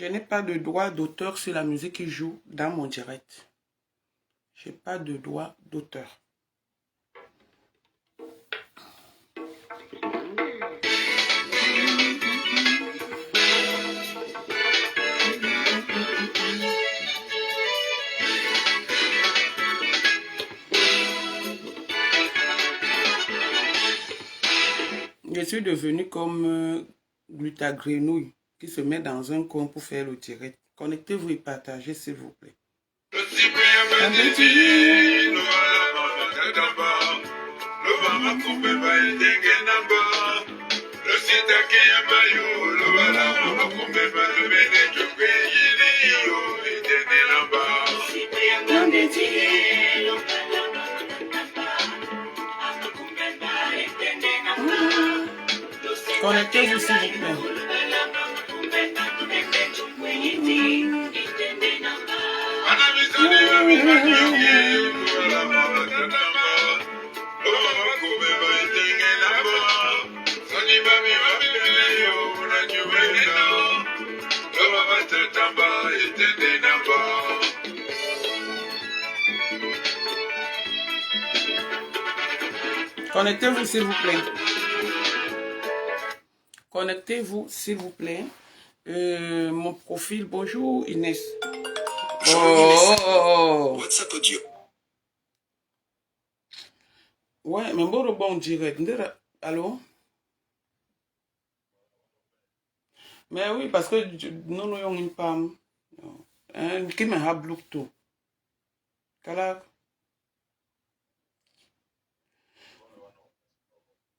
Je n'ai pas de droit d'auteur sur la musique qui joue dans mon direct. Je n'ai pas de droit d'auteur. Je suis devenu comme Glutagrenouille qui se met dans un coin pour faire le direct. Connectez-vous et partagez s'il vous plaît. Connectez-vous s'il vous plaît. Connectez-vous s'il vous plaît. Connectez-vous s'il vous plaît. Mon profil, bonjour Inès. Oh. WhatsApp audio. Ouais, mais bon direct. Allô? Mais oui, parce que nous n'avons une femme qui m'a bloqué tout.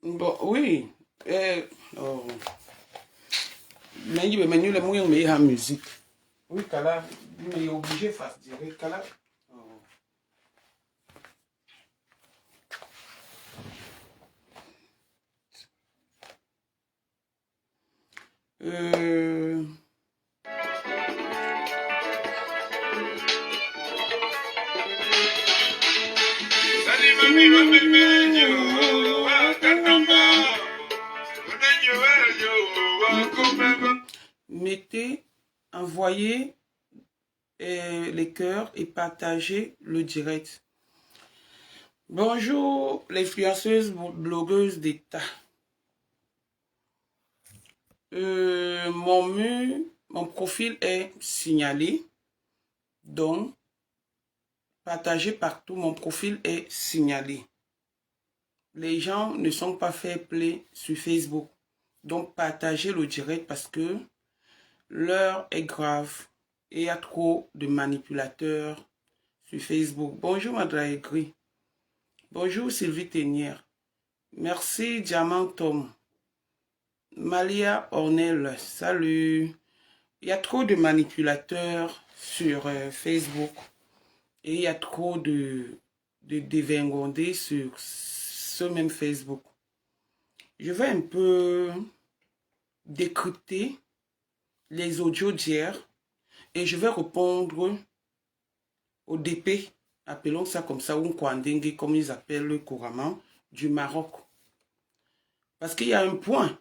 Bon, oui. Oh. Mais il y a les moyens de la musique. Oui, Kala, il est obligé de faire direct. Kala. Oh. Mettez, envoyez les cœurs et partagez le direct. Bonjour, l'influenceuse blogueuse d'État. Mon profil est signalé. Donc, partagez partout. Mon profil est signalé. Les gens ne sont pas fair play sur Facebook. Donc, partagez le direct parce que l'heure est grave et il y a trop de manipulateurs sur Facebook. Bonjour, Madra Gris. Bonjour, Sylvie Ténière. Merci, Diamant Tom. Malia Ornel, salut. Il y a trop de manipulateurs sur Facebook et il y a trop de dévingondés sur ce même Facebook. Je vais un peu décrypter les audios d'hier et je vais répondre au DP, appelons ça comme ça, ou Kwandengue, comme ils appellent couramment, du Maroc. Parce qu'il y a un point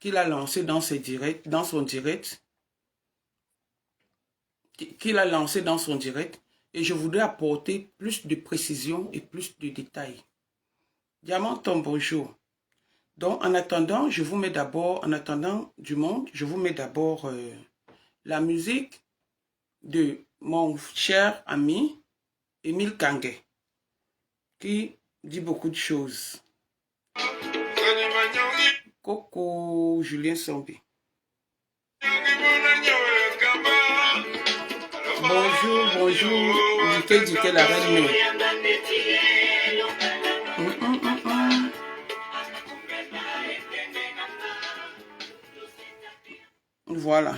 qu'il a lancé dans son direct, et je voudrais apporter plus de précision et plus de détails. Diamant Tom, bonjour. Donc, en attendant, je vous mets d'abord, en attendant du monde, je vous mets d'abord la musique de mon cher ami Émile Kangué, qui dit beaucoup de choses. Coco Julien Sombi. Bonjour, Diké la reine. Voilà.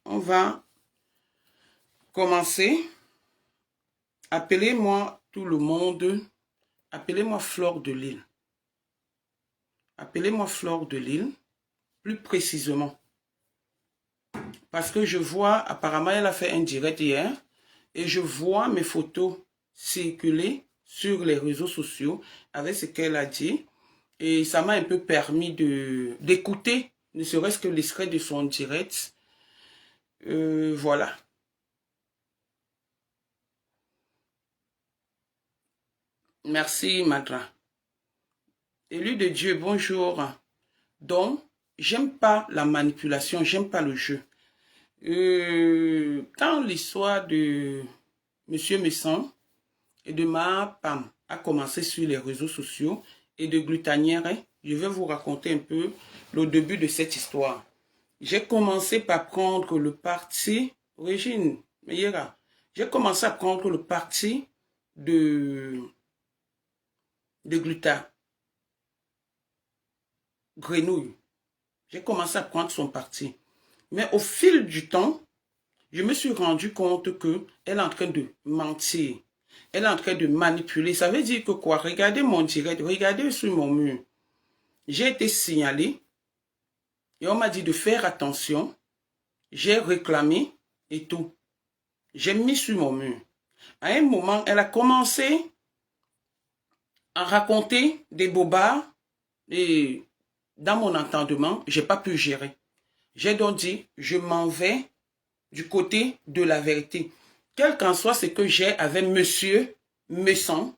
On va commencer. Appelez-moi tout le monde. Appelez-moi Flore de Lille. Appelez-moi Flore de Lille, plus précisément. Parce que je vois, apparemment, elle a fait un direct hier, et je vois mes photos circuler sur les réseaux sociaux avec ce qu'elle a dit. Et ça m'a un peu permis d'écouter, ne serait-ce que l'extrait de son direct. Voilà. Merci, Madra. Élu de Dieu, bonjour. Donc, j'aime pas la manipulation, j'aime pas le jeu. Quand l'histoire de Monsieur Messon et de ma Pam a commencé sur les réseaux sociaux et de Glutanière, je vais vous raconter un peu le début de cette histoire. J'ai commencé par prendre le parti, Régine Meillera, j'ai commencé à prendre le parti de Gluta, Grenouille. J'ai commencé à prendre son parti. Mais au fil du temps, je me suis rendu compte qu'elle est en train de mentir. Elle est en train de manipuler. Ça veut dire que quoi? Regardez mon direct, regardez sur mon mur. J'ai été signalé et on m'a dit de faire attention. J'ai réclamé et tout. J'ai mis sur mon mur. À un moment, elle a commencé à raconter des bobards et dans mon entendement, j'ai pas pu gérer. J'ai donc dit, je m'en vais du côté de la vérité. Quel qu'en soit ce que j'ai avec Monsieur Messon,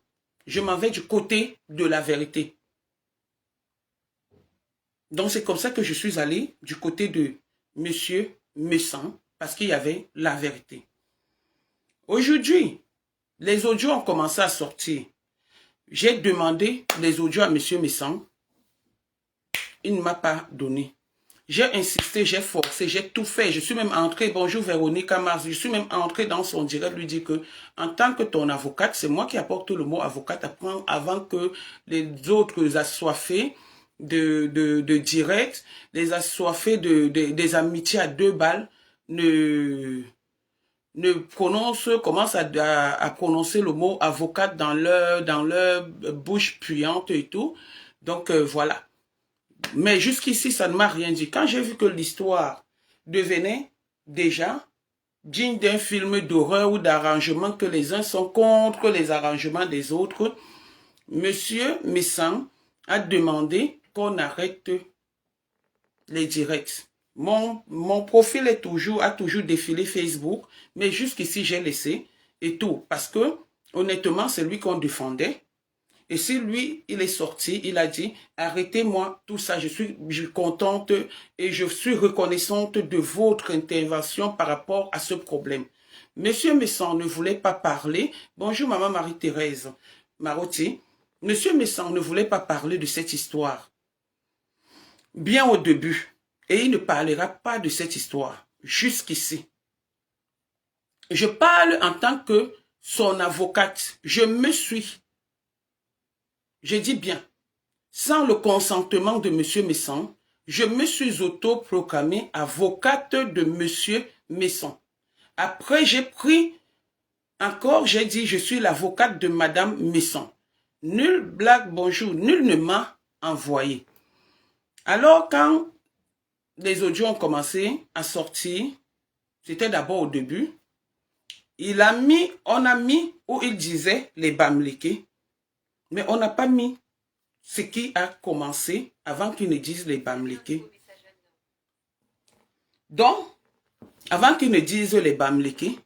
je m'en vais du côté de la vérité. Donc c'est comme ça que je suis allé du côté de Monsieur Messon, parce qu'il y avait la vérité. Aujourd'hui, les audios ont commencé à sortir. J'ai demandé les audios à Monsieur Messon. Il ne m'a pas donné. J'ai insisté, j'ai forcé, j'ai tout fait. Je suis même entré, bonjour Véronique Amars, je suis même entré dans son direct, lui dire que en tant que ton avocate, c'est moi qui apporte le mot avocate avant que les autres assoiffés de direct, les assoiffés des amitiés à 2 balles, commencent à prononcer le mot avocate dans leur bouche puante et tout. Donc voilà. Mais jusqu'ici, ça ne m'a rien dit. Quand j'ai vu que l'histoire devenait déjà digne d'un film d'horreur ou d'arrangement, que les uns sont contre les arrangements des autres, Monsieur Messon a demandé qu'on arrête les directs. Mon profil a toujours défilé Facebook, mais jusqu'ici, j'ai laissé et tout. Parce que, honnêtement, c'est lui qu'on défendait. Et si lui, il est sorti, il a dit, arrêtez-moi tout ça, je suis contente et je suis reconnaissante de votre intervention par rapport à ce problème. Monsieur Messon ne voulait pas parler. Bonjour maman Marie-Thérèse Marotti. Monsieur Messon ne voulait pas parler de cette histoire. Bien au début. Et il ne parlera pas de cette histoire. Jusqu'ici. Je parle en tant que son avocate. Je dis bien, sans le consentement de M. Messon, je me suis autoproclamée avocate de M. Messon. Après, j'ai dit, je suis l'avocate de Mme Messon. Nul blague, bonjour, nul ne m'a envoyé. Alors, quand les audios ont commencé à sortir, c'était d'abord au début, on a mis où il disait les Bamlékés. Mais on n'a pas mis ce qui a commencé avant qu'ils ne disent les Bamlékés. Donc, avant qu'ils ne disent les Bamlékés,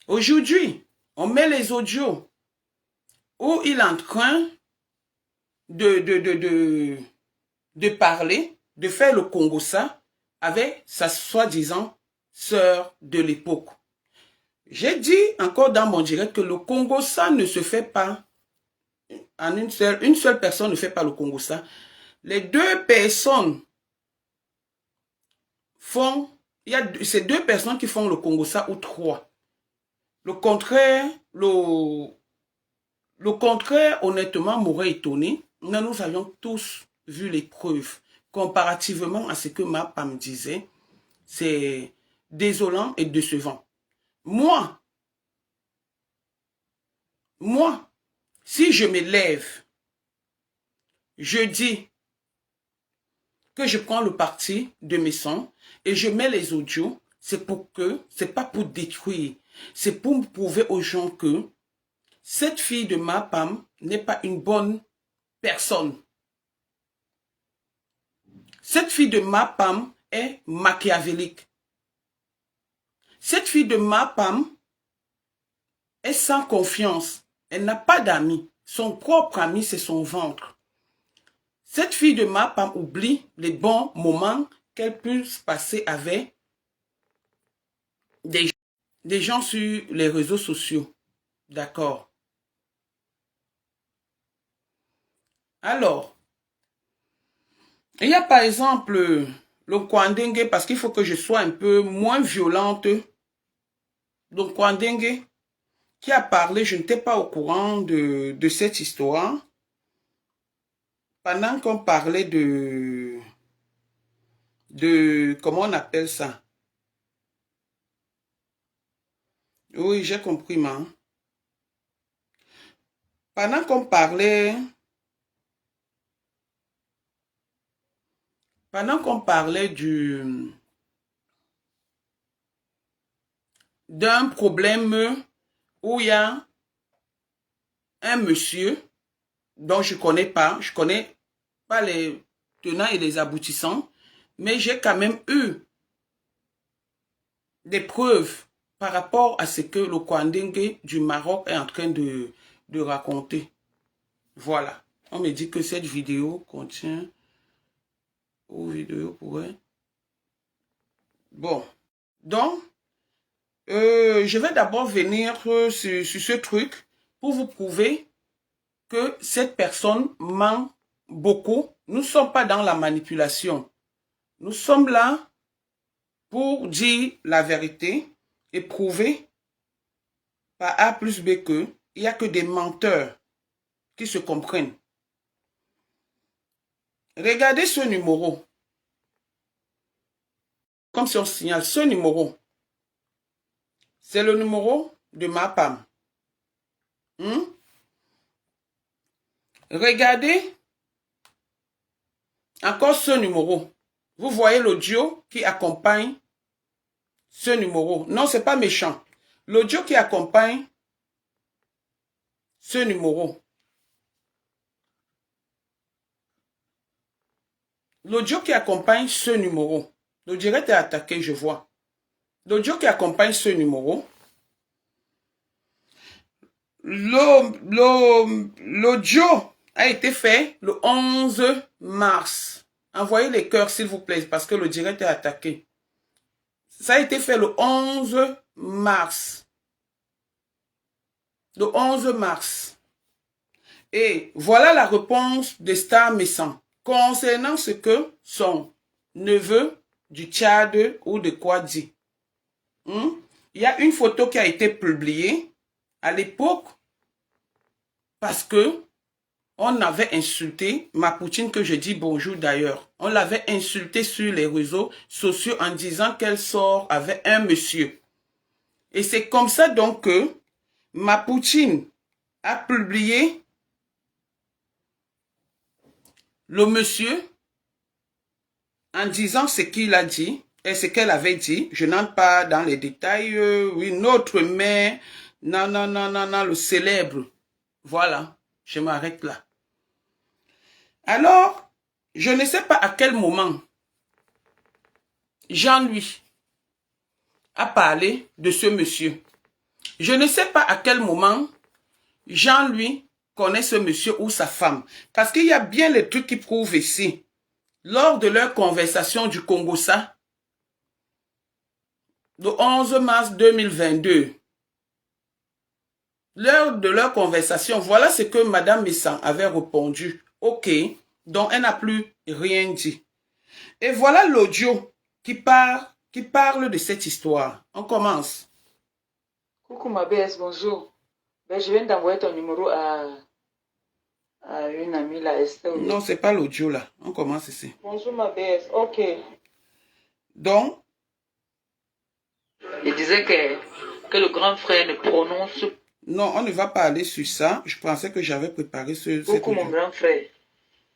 aujourd'hui, on met les audios où il est en train de parler, de faire le Congossa avec sa soi-disant sœur de l'époque. J'ai dit encore dans mon direct que le Congossa ne se fait pas en une seule personne ne fait pas le Congossa. Les 2 personnes font, ces 2 personnes qui font le Congossa ou 3. Le contraire, honnêtement, m'aurait étonné. Nous avions tous vu les preuves. Comparativement à ce que ma femme disait, c'est désolant et décevant. Moi, si je me lève, je dis que je prends le parti de Messon et je mets les audios, c'est pas pour détruire, c'est pour prouver aux gens que cette fille de ma femme n'est pas une bonne personne. Cette fille de ma femme est machiavélique. Cette fille de Mapam est sans confiance. Elle n'a pas d'amis. Son propre ami, c'est son ventre. Cette fille de Mapam oublie les bons moments qu'elle peut passer avec des gens sur les réseaux sociaux. D'accord. Alors, il y a par exemple le Kwandengue, parce qu'il faut que je sois un peu moins violente. Le Kwandengue qui a parlé, je n'étais pas au courant de cette histoire. Pendant qu'on parlait de comment on appelle ça? Oui, j'ai compris, man. Pendant qu'on parlait d'un problème où il y a un monsieur dont je connais pas les tenants et les aboutissants, mais j'ai quand même eu des preuves par rapport à ce que le Kwandengue du Maroc est en train de raconter. Voilà. On me dit que cette vidéo contient... Bon. Donc, je vais d'abord venir sur ce truc pour vous prouver que cette personne ment beaucoup. Nous ne sommes pas dans la manipulation. Nous sommes là pour dire la vérité et prouver par A plus B que il n'y a que des menteurs qui se comprennent. Regardez ce numéro. Comme si on signale ce numéro. C'est le numéro de Mapam. Regardez encore ce numéro. Vous voyez l'audio qui accompagne ce numéro. Non, ce n'est pas méchant. L'audio qui accompagne ce numéro. L'audio qui accompagne ce numéro. Le direct est attaqué, je vois. L'audio qui accompagne ce numéro. L'audio a été fait le 11 mars. Envoyez les cœurs, s'il vous plaît, parce que le direct est attaqué. Ça a été fait le 11 mars. Le 11 mars. Et voilà la réponse de Star Messan concernant ce que son neveu du Tchad ou de quoi dit. Il y a une photo qui a été publiée à l'époque parce que on avait insulté ma Poutine, que je dis bonjour d'ailleurs. On l'avait insulté sur les réseaux sociaux en disant qu'elle sort avec un monsieur. Et c'est comme ça donc que ma Poutine a publié le monsieur en disant ce qu'il a dit et ce qu'elle avait dit. Je n'entre pas dans les détails. Oui, notre mère, non, le célèbre. Voilà, je m'arrête là. Alors, je ne sais pas à quel moment Jean-Louis a parlé de ce monsieur. Je ne sais pas à quel moment Jean-Louis connaît ce monsieur ou sa femme. Parce qu'il y a bien les trucs qui prouvent ici. Lors de leur conversation du Congo-Ça, le 11 mars 2022, lors de leur conversation, voilà ce que Madame Messan avait répondu. Ok, donc elle n'a plus rien dit. Et voilà l'audio qui parle de cette histoire. On commence. Coucou ma BS, bonjour. Ben, je viens d'envoyer ton numéro à une amie, là, Esther. Non, c'est pas l'audio là. On commence ici. Bonjour ma BS, ok. Donc, il disait que le grand frère ne prononce... Non, on ne va pas aller sur ça. Je pensais que j'avais préparé ce... Coucou mon grand frère.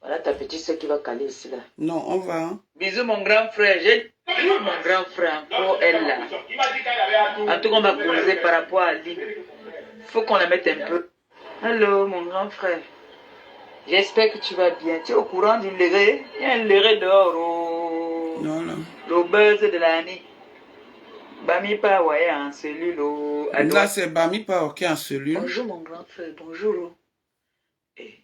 Voilà ta petite soeur qui va caler ici là. Non, on va... Bisous mon grand frère. J'ai mon grand frère encore elle là. En tout cas, on m'a causé par rapport à lui. Faut qu'on la mette un peu. Allô mon grand frère. J'espère que tu vas bien. Tu es au courant du léré? Il y a un léré dehors au... Non, non. Le buzz de l'année. Bami pas ouais en cellule à Là, droite. c'est Bami Power qui est en cellule. Bonjour mon grand frère, bonjour. Eh,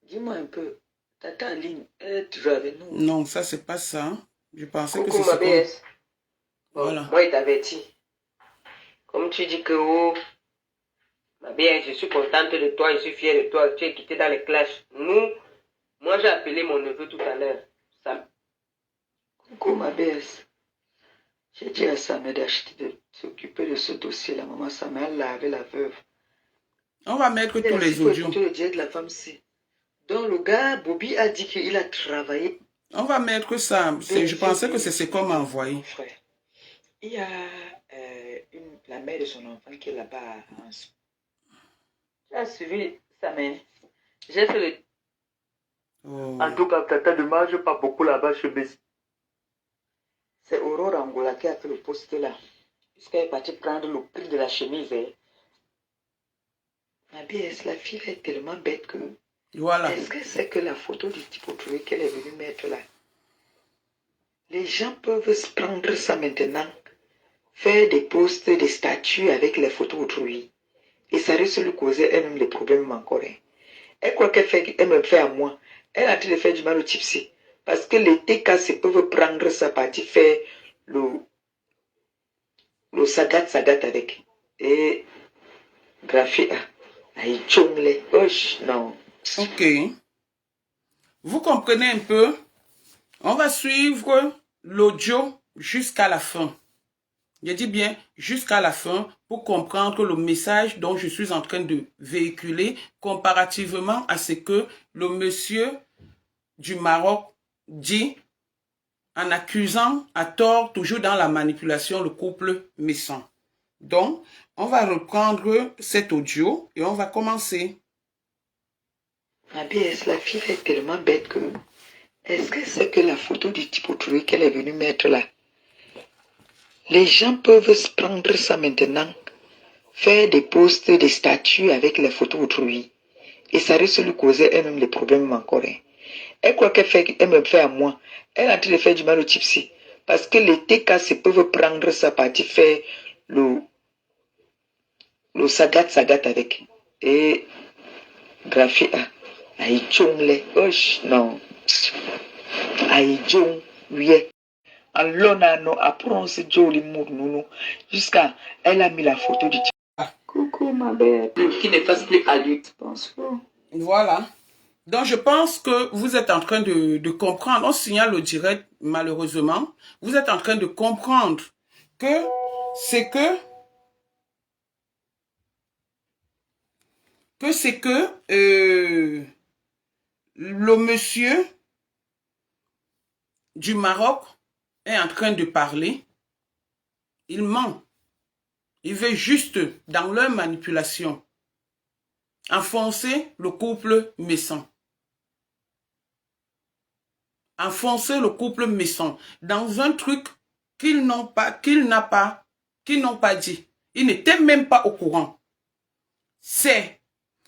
dis-moi un peu, Tata Aline, elle est toujours avec nous. Non, ça, c'est pas ça. Je pensais que Coucou c'est ma ce qu'on... BS. Bon, Voilà. moi il t'avertit. Comme tu dis que oh, ma BS, je suis contente de toi, je suis fière de toi, tu es quitté dans les clashs. Moi j'ai appelé mon neveu tout à l'heure. Sam. Coucou ma BS. J'ai dit à Samuel d'acheter de s'occuper de ce dossier. La maman Samuel l'a avec la veuve. On va mettre tous les Pour audios. écouter le diète de la femme-ci. Donc le gars, Bobby a dit qu'il a travaillé. On va mettre ça. Je pensais que c'est ce qu'on m'a envoyé. Frère. Il y a la mère de son enfant qui est là-bas. Tu as suivi sa mère. J'ai fait le... Oh. En tout cas, Tata ne mange pas beaucoup là-bas chez Bessie. C'est Aurore Angola qui a fait le poste là. Puisqu'elle est partie prendre le prix de la chemise. Hein. Ma BS, la fille est tellement bête que... Voilà. Est-ce que c'est que la photo du type autrui qu'elle est venue mettre là? Les gens peuvent se prendre ça maintenant, faire des posts, des statuts avec les photos autrui. Et ça risque de lui causer elle-même des problèmes encore. Hein. Elle croit qu'elle me fait à moi. Elle a en train de faire du mal au tipsy. Parce que les TK peuvent prendre sa partie, faire le sagat avec. Et graphique. Aïe, tchongle. Non. Ok. Vous comprenez un peu? On va suivre l'audio jusqu'à la fin. Je dis bien jusqu'à la fin pour comprendre le message dont je suis en train de véhiculer comparativement à ce que le monsieur du Maroc dit en accusant à tort, toujours dans la manipulation, le couple Messon. Donc, on va reprendre cet audio et on va commencer. Ma BS, la fille est tellement bête que... Est-ce que c'est que la photo du type autrui qu'elle est venue mettre là? Les gens peuvent se prendre ça maintenant, faire des posts, des statuts avec les photos autrui. Et ça risque de lui causer elle-même des problèmes encore. Hein. Elle croit qu'elle me fait à moi. Elle est en train de faire du mal au tipsy. Parce que les TK peuvent prendre sa partie, faire le sagat avec. Et graphique. Aïe, tchongle. Non. Aïe, tchongle. Oui. Alors, non, après, on s'est dit, jusqu'à elle a mis la photo du type. Coucou, ma belle. Qui ne fasse plus adulte, pense pas. Voilà. Donc, je pense que vous êtes en train de comprendre. On signale au direct, malheureusement. Vous êtes en train de comprendre que c'est que le monsieur du Maroc est en train de parler. Il ment. Il veut juste, dans leur manipulation, enfoncer le couple Messon. Enfoncer le couple Messon dans un truc qu'ils n'ont pas dit. Ils n'étaient même pas au courant. C'est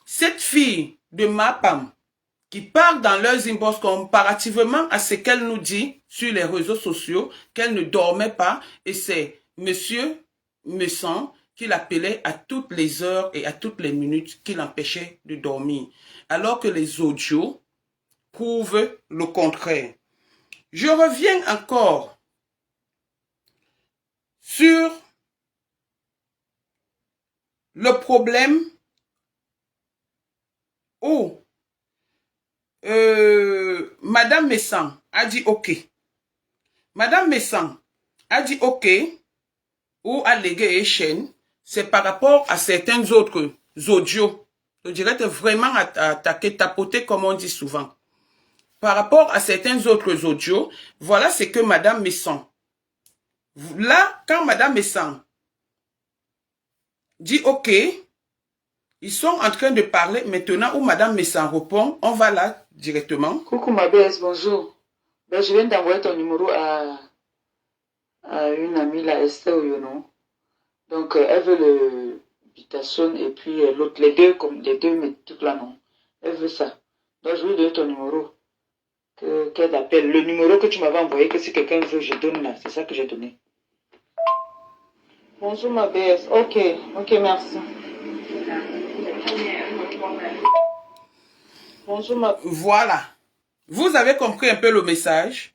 cette fille de Mapam qui parle dans leurs inbox comparativement à ce qu'elle nous dit sur les réseaux sociaux, qu'elle ne dormait pas, et c'est monsieur Messon qui l'appelait à toutes les heures et à toutes les minutes qui l'empêchait de dormir, alors que les audios prouvent le contraire. Je reviens encore sur le problème où Madame Messon a dit OK. Madame Messon a dit OK ou allégué et chaîne, c'est par rapport à certains autres audios. Je dirais vraiment attaquer, tapoter comme on dit souvent. Par rapport à certains autres audios, voilà ce que Madame Messon. Là, quand Madame Messon dit OK, ils sont en train de parler maintenant où Madame Messon répond, on va là directement. Coucou ma BS, bonjour. Ben, je viens d'envoyer ton numéro à une amie, la Esther Oyono. Donc, elle veut le Bitasson et puis l'autre, les deux, mais tout là, non. Elle veut ça. Donc, je lui donne ton numéro. Qu'elle appelle. Le numéro que tu m'avais envoyé, que si quelqu'un veut, je donne là. C'est ça que j'ai donné. Bonjour ma BS. Ok, ok, merci. Bonjour ma... Voilà. Vous avez compris un peu le message.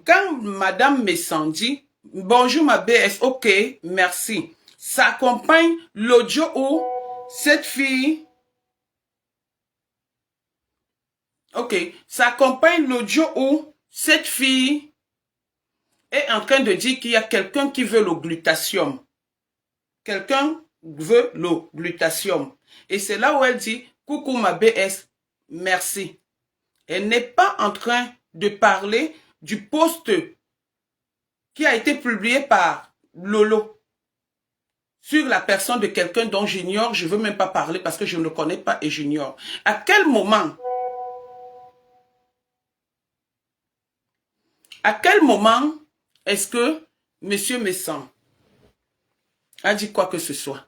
Quand Madame Messan dit « Bonjour ma BS, ok, merci », ça accompagne l'audio où cette fille... Ok, ça accompagne l'audio où cette fille est en train de dire qu'il y a quelqu'un qui veut le glutatium. Quelqu'un veut le glutatium. Et c'est là où elle dit « Coucou ma BS, merci ». Elle n'est pas en train de parler du post qui a été publié par Lolo sur la personne de quelqu'un dont j'ignore, je ne veux même pas parler parce que je ne le connais pas et j'ignore. À quel moment est-ce que Monsieur Messan a dit quoi que ce soit?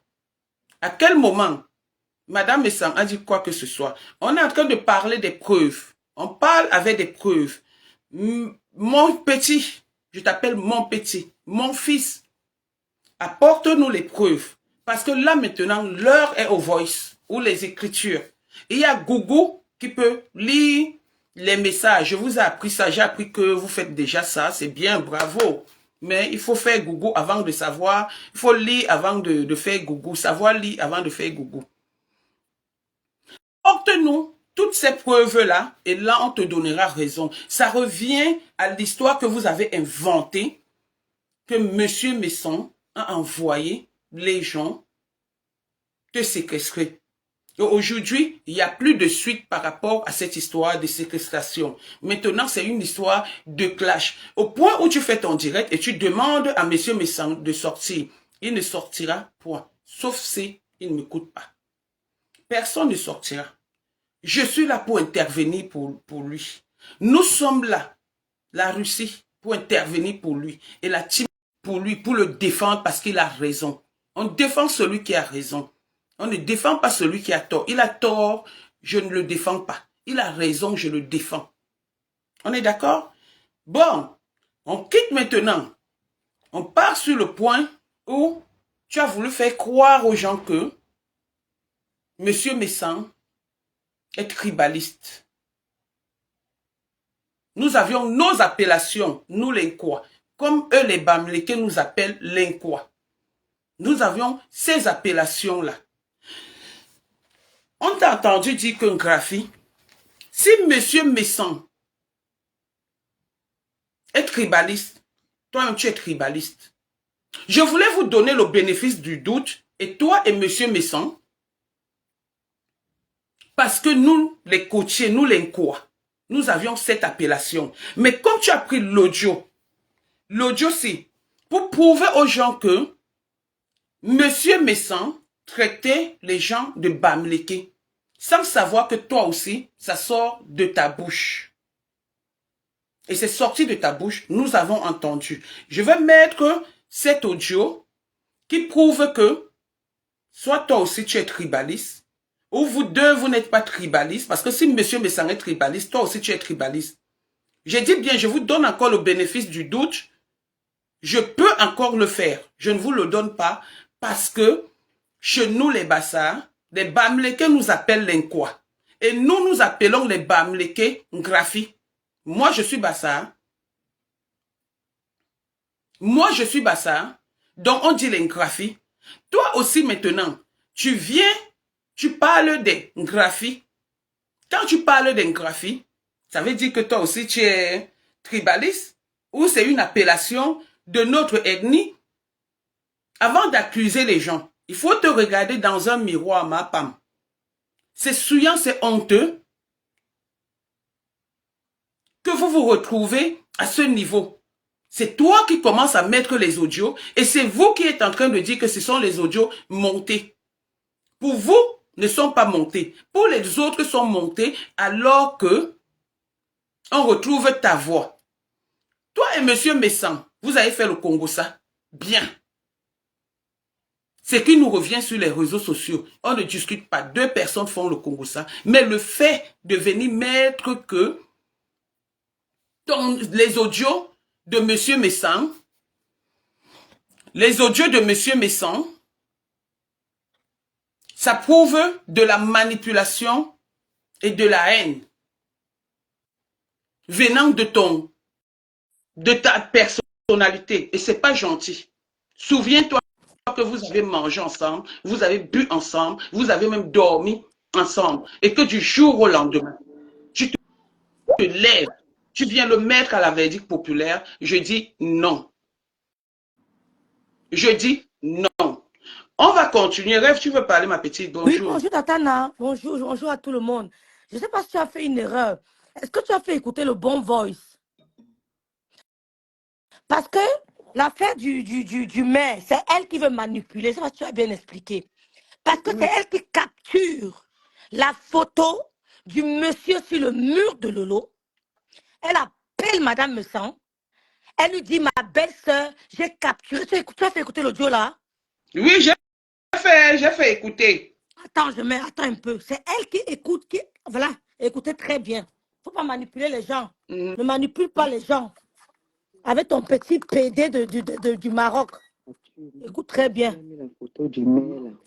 À quel moment Madame Messan a dit quoi que ce soit? On est en train de parler des preuves. On parle avec des preuves. Mon petit, je t'appelle mon petit, mon fils, apporte-nous les preuves. Parce que là maintenant, l'heure est au voice ou les écritures. Il y a Google qui peut lire les messages. Je vous ai appris ça, j'ai appris que vous faites déjà ça, c'est bien, bravo. Mais il faut faire Google avant de savoir, il faut lire avant de faire Google, savoir lire avant de faire Google. Apporte-nous toutes ces preuves-là et là, on te donnera raison. Ça revient à l'histoire que vous avez inventée, que Monsieur Messon a envoyé les gens te séquestrer. Aujourd'hui, il n'y a plus de suite par rapport à cette histoire de séquestration. Maintenant, c'est une histoire de clash. Au point où tu fais ton direct et tu demandes à Monsieur Messan de sortir. Il ne sortira point. Sauf si il ne m'écoute pas. Personne ne sortira. Je suis là pour intervenir pour lui. Nous sommes là, la Russie, pour intervenir pour lui. Et la team pour lui, pour le défendre parce qu'il a raison. On défend celui qui a raison. On ne défend pas celui qui a tort. Il a tort, je ne le défends pas. Il a raison, je le défends. On est d'accord? Bon, on quitte maintenant. On part sur le point où tu as voulu faire croire aux gens que Monsieur Messan est tribaliste. Nous avions nos appellations, nous l'Inquois, comme eux les Bamlékés nous appellent l'Inquois. Nous avions ces appellations-là. On t'a entendu dire qu'un graphie, si Monsieur Messan est tribaliste, toi-même tu es tribaliste. Je voulais vous donner le bénéfice du doute, et toi et Monsieur Messan, parce que nous, les coachers, nous les Nkoa, nous avions cette appellation. Mais comme tu as pris l'audio c'est pour prouver aux gens que Monsieur Messan traitait les gens de Bamléké, sans savoir que toi aussi, ça sort de ta bouche. Et c'est sorti de ta bouche, nous avons entendu. Je vais mettre cet audio qui prouve que soit toi aussi tu es tribaliste, ou vous deux, vous n'êtes pas tribaliste, parce que si Monsieur Messan est tribaliste, toi aussi tu es tribaliste. J'ai dit bien, je vous donne encore le bénéfice du doute, je peux encore le faire. Je ne vous le donne pas, parce que chez nous les Bassards, les Bamlékés nous appellent l'Inquois. Et nous, nous appelons les Bamlékés Grafi. Moi, je suis Bassard. Moi, je suis Bassard. Donc, on dit les Grafi. Toi aussi, maintenant, tu viens, tu parles des Grafi. Quand tu parles des Grafi, ça veut dire que toi aussi, tu es tribaliste ou c'est une appellation de notre ethnie. Avant d'accuser les gens, il faut te regarder dans un miroir, ma femme. C'est souillant, c'est honteux que vous vous retrouvez à ce niveau. C'est toi qui commences à mettre les audios et c'est vous qui êtes en train de dire que ce sont les audios montés. Pour vous, ne sont pas montés. Pour les autres, sont montés alors que on retrouve ta voix. Toi et Monsieur Messan, vous avez fait le Congo ça. Bien. Ce qui nous revient sur les réseaux sociaux, on ne discute pas. Deux personnes font le Congo ça. Mais le fait de venir mettre que les audios de Monsieur Messan, Les audios de Monsieur Messon, ça prouve de la manipulation et de la haine venant de ta personnalité. Et c'est pas gentil. Souviens-toi que vous avez mangé ensemble, vous avez bu ensemble, vous avez même dormi ensemble. Et que du jour au lendemain, tu te lèves, tu viens le mettre à la verdict populaire. Je dis non. Je dis non. On va continuer. Rêve, tu veux parler, ma petite? Bonjour. Oui, bonjour Tatana. Bonjour, bonjour à tout le monde. Je ne sais pas si tu as fait une erreur. Est-ce que tu as fait écouter le bon voice? Parce que l'affaire du maire, c'est elle qui veut manipuler. Ça, tu as bien expliqué. Parce que c'est elle qui capture la photo du monsieur sur le mur de Lolo. Elle appelle Madame Messan. Elle lui dit, ma belle-sœur, j'ai capturé. Tu as fait écouter l'audio là? Oui, j'ai fait écouter. Attends, attends un peu. C'est elle qui écoute, voilà, écoutez très bien. Il ne faut pas manipuler les gens. Ne manipule pas les gens. Avec ton petit PD du Maroc. Écoute très bien.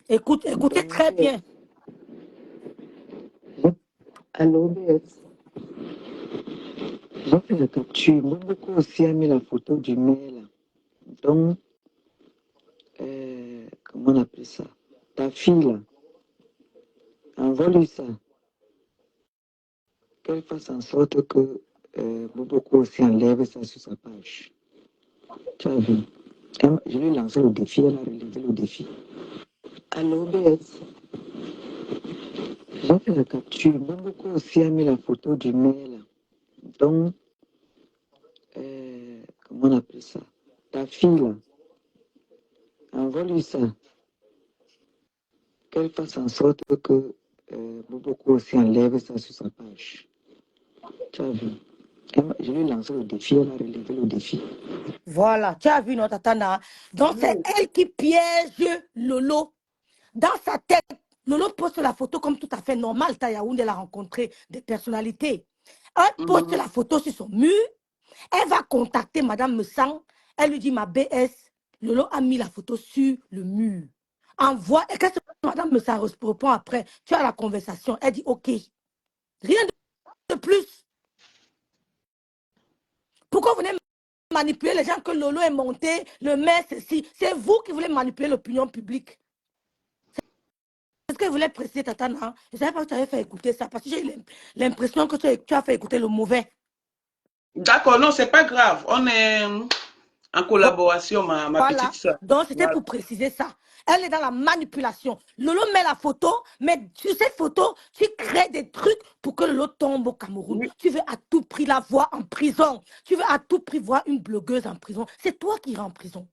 Écoutez très bien. Allô, BS. J'ai fait la capture. Beaucoup aussi a mis la photo du mail. Donc, comment on appelle ça? Ta fille, là, envoie-lui ça. Qu'elle fasse en sorte que Boboko aussi enlève ça sur sa page. Tu as vu? Je lui ai lancé le défi, elle a relevé le défi. Allô, BS. J'ai fait la capture. Beaucoup aussi a mis la photo du mail. Donc, comment on appelle ça? Ta fille, là, envoie-lui ça. Qu'elle fasse en sorte que Boboko aussi enlève ça sur sa page. Tu as vu? Je lui ai lancé le défi, elle a relevé le défi. Voilà, tu as vu notre Tana. Donc, c'est elle qui piège Lolo. Dans sa tête, Lolo poste la photo comme tout à fait normal. Tayaoun, elle a rencontré des personnalités. Elle poste la photo sur son mur. Elle va contacter Madame Messan. Elle lui dit, ma BS, Lolo a mis la photo sur le mur. Envoie. Et qu'est-ce que Madame Messan répond après? Tu as la conversation. Elle dit, OK. Rien de plus. Pourquoi vous venez manipuler les gens que Lolo est monté, le maire, ceci? C'est vous qui voulez manipuler l'opinion publique. C'est ce que je voulais préciser, Tatana. Je ne savais pas que tu avais fait écouter ça parce que j'ai l'impression que tu as fait écouter le mauvais. D'accord, non, c'est pas grave. On est en collaboration, ma Voilà. petite soeur. Donc, c'était Voilà. pour préciser ça. Elle est dans la manipulation. Lolo met la photo, mais sur cette photo, tu crées des trucs pour que Lolo tombe au Cameroun. Oui. Tu veux à tout prix la voir en prison. Tu veux à tout prix voir une blogueuse en prison. C'est toi qui iras en prison.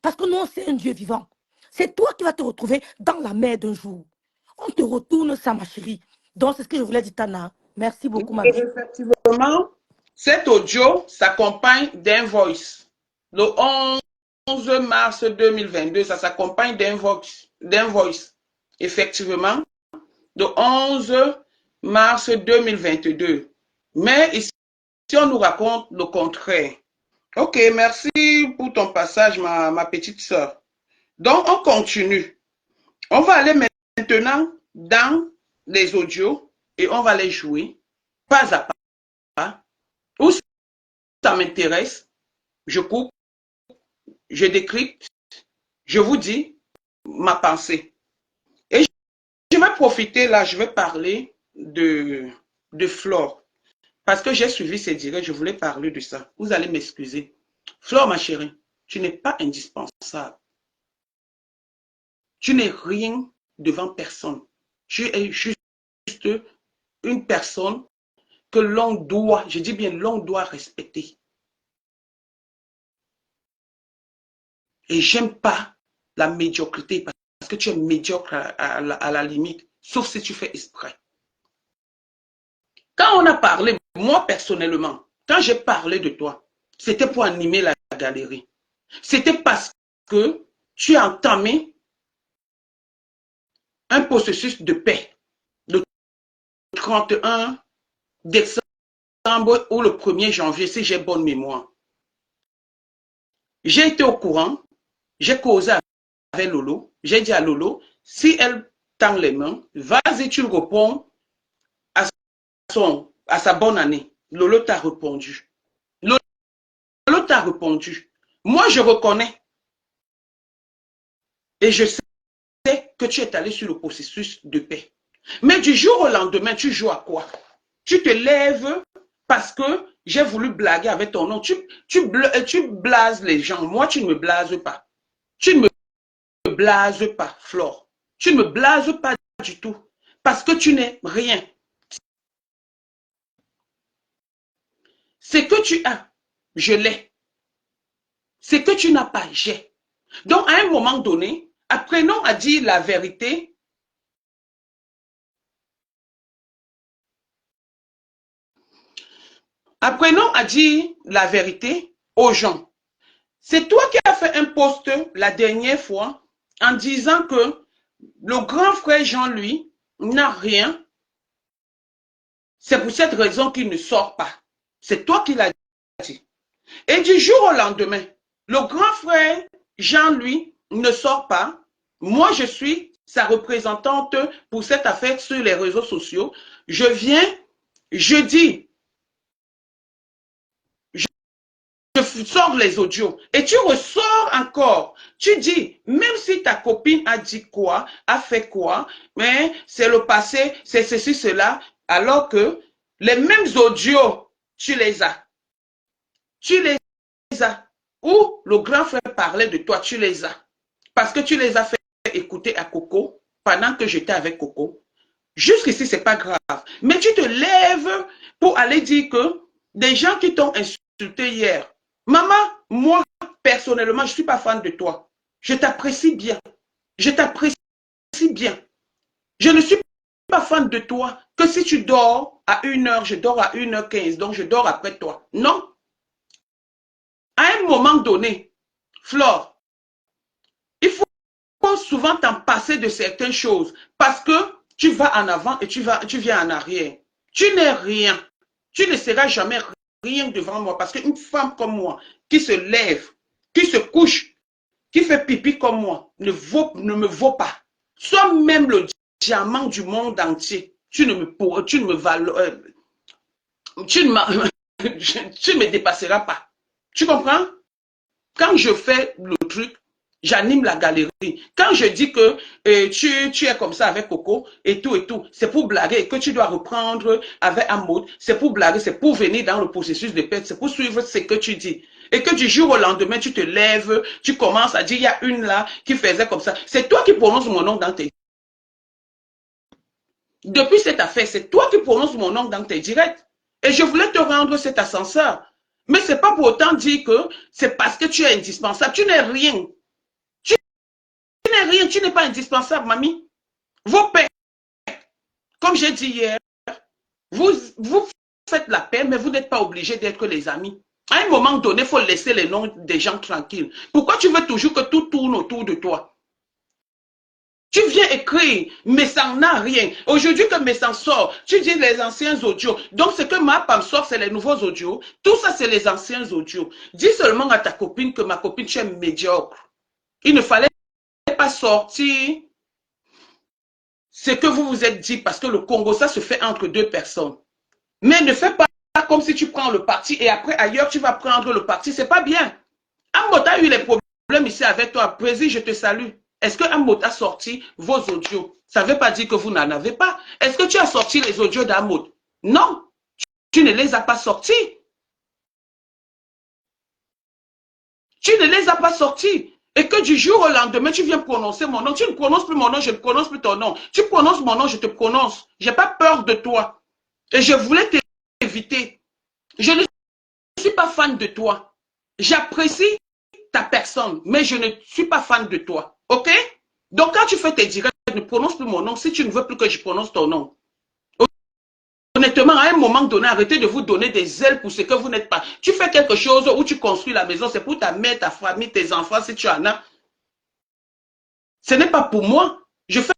Parce que nous, c'est un Dieu vivant. C'est toi qui vas te retrouver dans la mer d'un jour. On te retourne ça, ma chérie. Donc, c'est ce que je voulais dire, Tana. Merci beaucoup, ma Et vie. effectivement, cet audio s'accompagne d'un voice. Le 11 mars 2022, ça s'accompagne d'un voice. Effectivement, le 11 mars 2022. Mais ici, on nous raconte le contraire. Ok, merci pour ton passage, ma petite soeur. Donc, on continue. On va aller maintenant dans les audios et on va les jouer pas à pas. Où ça m'intéresse, je coupe, je décrypte, je vous dis ma pensée. Et je vais profiter là, je vais parler de Flore. Parce que j'ai suivi ces directs, je voulais parler de ça. Vous allez m'excuser. Flore, ma chérie, tu n'es pas indispensable. Tu n'es rien devant personne. Tu es juste une personne que l'on doit, je dis bien l'on doit respecter. Et j'aime pas la médiocrité parce que tu es médiocre à la limite, sauf si tu fais exprès. Quand on a parlé, moi personnellement, quand j'ai parlé de toi, c'était pour animer la galerie. C'était parce que tu as entamé un processus de paix le 31 décembre ou le 1er janvier, si j'ai bonne mémoire. J'ai été au courant J'ai causé avec Lolo. J'ai dit à Lolo, si elle tend les mains, vas-y, tu le réponds à sa bonne année. Lolo t'a répondu. Lolo t'a répondu. Moi, je reconnais et je sais que tu es allé sur le processus de paix. Mais du jour au lendemain, tu joues à quoi? Tu te lèves parce que j'ai voulu blaguer avec ton nom. Tu blases les gens. Moi, tu ne me blases pas. Tu ne me blases pas, Flore. Tu ne me blases pas du tout. Parce que tu n'es rien. Ce que tu as, je l'ai. Ce que tu n'as pas, j'ai. Donc, à un moment donné, apprenons à dire la vérité. Apprenons à dire la vérité aux gens. C'est toi qui as fait un post la dernière fois en disant que le grand frère Jean-Louis n'a rien. C'est pour cette raison qu'il ne sort pas. C'est toi qui l'as dit. Et du jour au lendemain, le grand frère Jean-Louis ne sort pas. Moi, je suis sa représentante pour cette affaire sur les réseaux sociaux. Je viens, je dis, je sors les audios et tu ressors encore. Tu dis, même si ta copine a dit quoi, a fait quoi, mais c'est le passé, c'est ceci, cela, alors que les mêmes audios, tu les as. Tu les as. Où le grand frère parlait de toi, tu les as. Parce que tu les as fait écouter à Coco pendant que j'étais avec Coco. Jusqu'ici, ce n'est pas grave. Mais tu te lèves pour aller dire que des gens qui t'ont insulté hier, maman, moi, personnellement, je ne suis pas fan de toi. Je t'apprécie bien. Je t'apprécie bien. Je ne suis pas fan de toi que si tu dors à 1h, je dors à 1h15, donc je dors après toi. Non. À un moment donné, Flore, il faut souvent t'en passer de certaines choses parce que tu vas en avant et tu viens en arrière. Tu n'es rien. Tu ne seras jamais rien devant moi parce qu'une femme comme moi qui se lève, qui se couche, qui fait pipi comme moi ne me vaut pas. Sois même le diamant du monde entier. Tu ne me dépasseras pas. Tu comprends? Quand je fais le truc, j'anime la galerie. Quand je dis que tu es comme ça avec Coco et tout, c'est pour blaguer et que tu dois reprendre avec Amaud, c'est pour blaguer, c'est pour venir dans le processus de paix, c'est pour suivre ce que tu dis. Et que du jour au lendemain, tu te lèves, tu commences à dire, il y a une là qui faisait comme ça. C'est toi qui prononces mon nom dans tes... Depuis cette affaire, c'est toi qui prononces mon nom dans tes directs. Et je voulais te rendre cet ascenseur. Mais ce n'est pas pour autant dire que c'est parce que tu es indispensable. Tu n'es rien. Tu n'es rien, tu n'es pas indispensable, mamie. Vos pères, comme j'ai dit hier, vous faites la paix, mais vous n'êtes pas obligé d'être les amis. À un moment donné, il faut laisser les noms des gens tranquilles. Pourquoi tu veux toujours que tout tourne autour de toi? Tu viens écrire, mais ça n'a rien. Aujourd'hui que Messan sort, tu dis les anciens audios. Donc ce que ma femme sort, c'est les nouveaux audios. Tout ça, c'est les anciens audios. Dis seulement à ta copine que ma copine, tu es médiocre. Il ne fallait pas sortir ce que vous vous êtes dit, parce que le Congo, ça se fait entre deux personnes. Mais ne fais pas comme si tu prends le parti et après ailleurs, tu vas prendre le parti. C'est pas bien. Amot a eu les problèmes ici avec toi. Brésil, je te salue. Est-ce que Amot a sorti vos audios? Ça ne veut pas dire que vous n'en avez pas. Est-ce que tu as sorti les audios d'Amot? Non. Tu ne les as pas sortis. Tu ne les as pas sortis. Et que du jour au lendemain, tu viens prononcer mon nom. Tu ne prononces plus mon nom, je ne prononce plus ton nom. Tu prononces mon nom, je te prononce. Je n'ai pas peur de toi. Et je voulais t'éviter. Je ne suis pas fan de toi. J'apprécie ta personne, mais je ne suis pas fan de toi. OK? Donc, quand tu fais tes directs, ne prononce plus mon nom si tu ne veux plus que je prononce ton nom. Honnêtement, à un moment donné, arrêtez de vous donner des ailes pour ce que vous n'êtes pas. Tu fais quelque chose où tu construis la maison, c'est pour ta mère, ta famille, tes enfants, si tu en as. Ce n'est pas pour moi. Je fais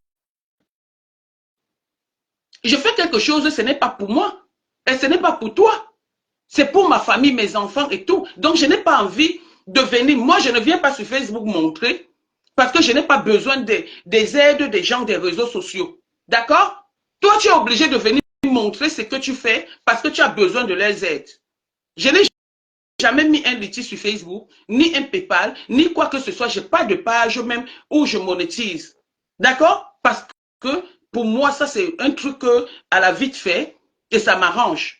quelque chose, ce n'est pas pour moi. Et ce n'est pas pour toi. C'est pour ma famille, mes enfants et tout. Donc, je n'ai pas envie de venir. Moi, je ne viens pas sur Facebook montrer parce que je n'ai pas besoin des aides des gens des réseaux sociaux. D'accord? Toi, tu es obligé de venir montrer ce que tu fais parce que tu as besoin de leurs aides. Je n'ai jamais mis un litige sur Facebook, ni un PayPal, ni quoi que ce soit. Je n'ai pas de page même où je monétise. D'accord? Parce que pour moi, ça, c'est un truc à la vite fait et ça m'arrange.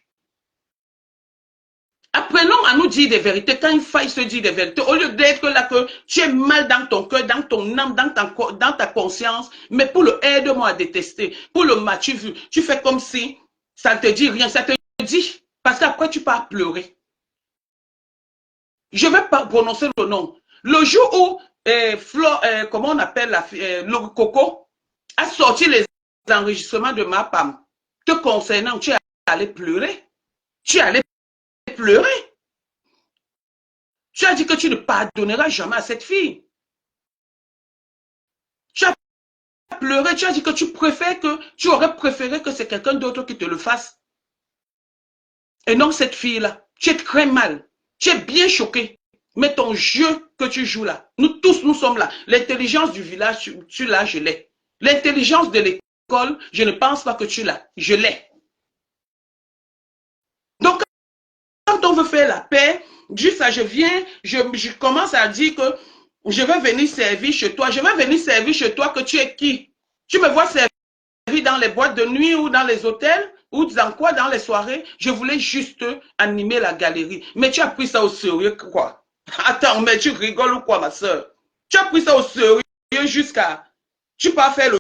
Apprenons à nous dire des vérités quand il faille se dire des vérités. Au lieu d'être là que tu es mal dans ton cœur, dans ton âme, dans ta conscience, mais pour le aide-moi à détester, pour le match, tu fais comme si ça ne te dit rien, ça te dit, parce qu'après tu pars pleurer. Je ne vais pas prononcer le nom. Le jour où comment on appelle le Coco a sorti les enregistrements de ma femme te concernant, tu es allé pleurer. Tu es allé pleurer. Tu as dit que tu ne pardonneras jamais à cette fille. Tu as pleuré, tu as dit que tu aurais préféré que c'est quelqu'un d'autre qui te le fasse. Et non cette fille-là. Tu es très mal. Tu es bien choqué. Mais ton jeu que tu joues là, nous tous, nous sommes là. L'intelligence du village, tu l'as, je l'ai. L'intelligence de l'école, je ne pense pas que tu l'as. Je l'ai. Donc, quand on veut faire la paix, juste ça, je commence à dire que je vais venir servir chez toi. Je vais venir servir chez toi que tu es qui? Tu me vois servir dans les boîtes de nuit ou dans les hôtels ou dans quoi, dans les soirées. Je voulais juste animer la galerie. Mais tu as pris ça au sérieux quoi? Attends, mais tu rigoles ou quoi, ma soeur? Tu as pris ça au sérieux jusqu'à... Tu peux faire le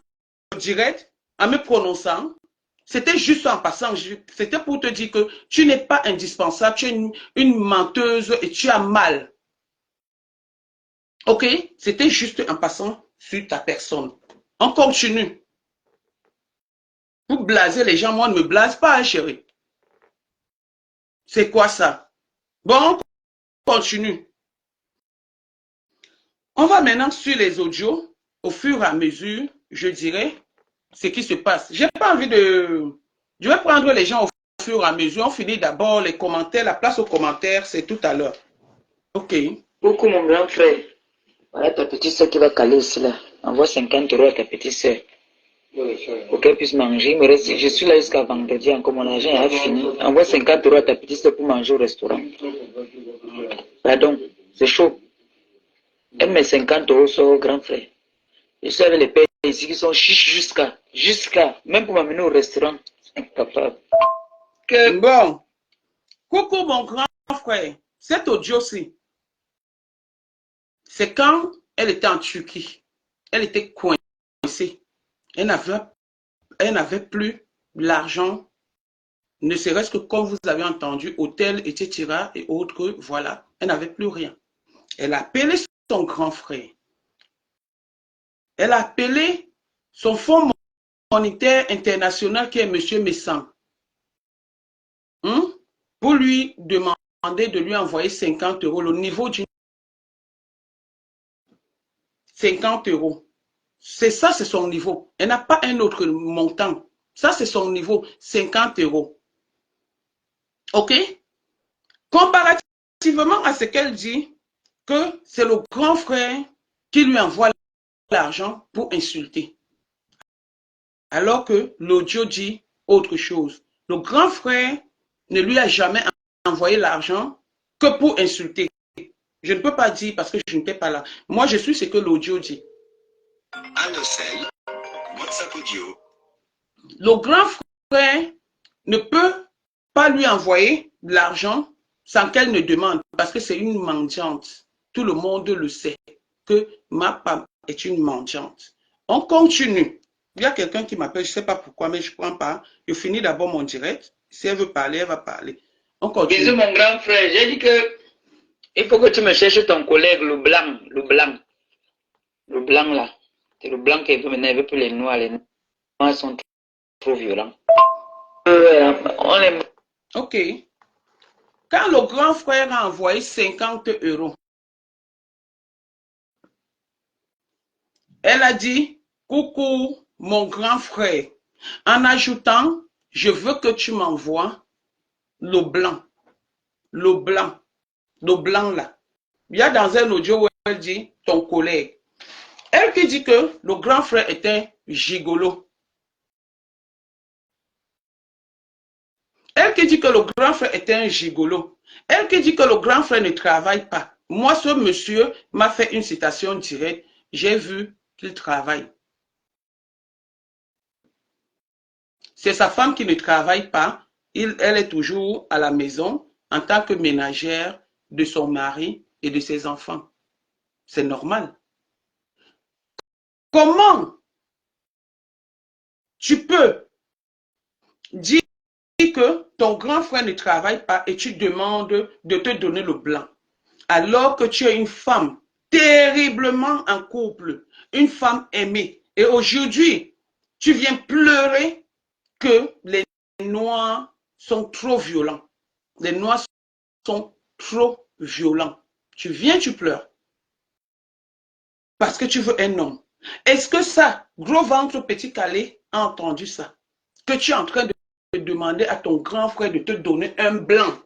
direct en me prononçant. C'était juste en passant. C'était pour te dire que tu n'es pas indispensable. Tu es une menteuse et tu as mal. Ok? C'était juste en passant sur ta personne. On continue. Pour blaser les gens, moi, ne me blase pas, hein, chérie. C'est quoi ça? Bon, on continue. On va maintenant sur les audios. Au fur et à mesure, je dirais ce qui se passe. J'ai pas envie de... Je vais prendre les gens au fur et à mesure. On finit d'abord les commentaires. La place aux commentaires, c'est tout à l'heure. Ok. Coucou mon grand frère. Voilà ta petite soeur qui va caler ici là. Envoie 50 € à ta petite soeur. Pour qu'elle puisse manger. Je suis là jusqu'à vendredi. Encore mon argent est fini. Envoie 50 € à ta petite soeur pour manger au restaurant. Pardon, c'est chaud. Elle met 50 € sur grand frère. Je suis avec les pères ici qui sont chiches jusqu'à, même pour m'amener au restaurant. Incapable. Bon. Coucou mon grand frère. Cet audio-ci, c'est quand elle était en Turquie. Elle était coincée. Elle n'avait plus l'argent, ne serait-ce que comme vous avez entendu, hôtel, etc. et autres, voilà. Elle n'avait plus rien. Elle a appelé son grand frère. Elle a appelé son fonds monétaire international qui est M. Messan. Pour lui demander de lui envoyer 50 €, le niveau du 50 €. C'est ça, c'est son niveau. Elle n'a pas un autre montant. Ça, c'est son niveau, 50 €. OK? Comparativement à ce qu'elle dit, que c'est le grand frère qui lui envoie l'argent pour insulter. Alors que l'audio dit autre chose. Le grand frère ne lui a jamais envoyé l'argent que pour insulter. Je ne peux pas dire parce que je n'étais pas là. Moi, je suis ce que l'audio dit. Le grand frère ne peut pas lui envoyer l'argent sans qu'elle ne demande parce que c'est une mendiante. Tout le monde le sait que ma femme est une mendiante. On continue. Il y a quelqu'un qui m'appelle, je ne sais pas pourquoi, mais je ne prends pas. Je finis d'abord mon direct. Si elle veut parler, elle va parler. On continue. Bisous mon grand frère, j'ai dit que il faut que tu me cherches ton collègue, le blanc. Le blanc là. C'est le blanc qui veut m'énerver pour les noirs. Les noirs sont trop violents. On les... Ok. Quand le grand frère a envoyé 50 €, elle a dit, coucou mon grand frère, en ajoutant, je veux que tu m'envoies le blanc là. il y a dans un audio où elle dit ton collègue. Elle qui dit que le grand frère est un gigolo. Elle qui dit que le grand frère est un gigolo. Elle qui dit que le grand frère ne travaille pas. Moi, ce monsieur m'a fait une citation directe. J'ai vu qu'il travaille. C'est sa femme qui ne travaille pas. Elle est toujours à la maison en tant que ménagère de son mari et de ses enfants. C'est normal. Comment tu peux dire que ton grand frère ne travaille pas et tu demandes de te donner le blanc alors que tu es une femme terriblement en couple, une femme aimée. Et aujourd'hui, tu viens pleurer que les Noirs sont trop violents. Les Noirs sont trop violents. Tu viens, tu pleures. Parce que tu veux un homme. Est-ce que ça, gros ventre, petit calé, a entendu ça? Que tu es en train de demander à ton grand frère de te donner un blanc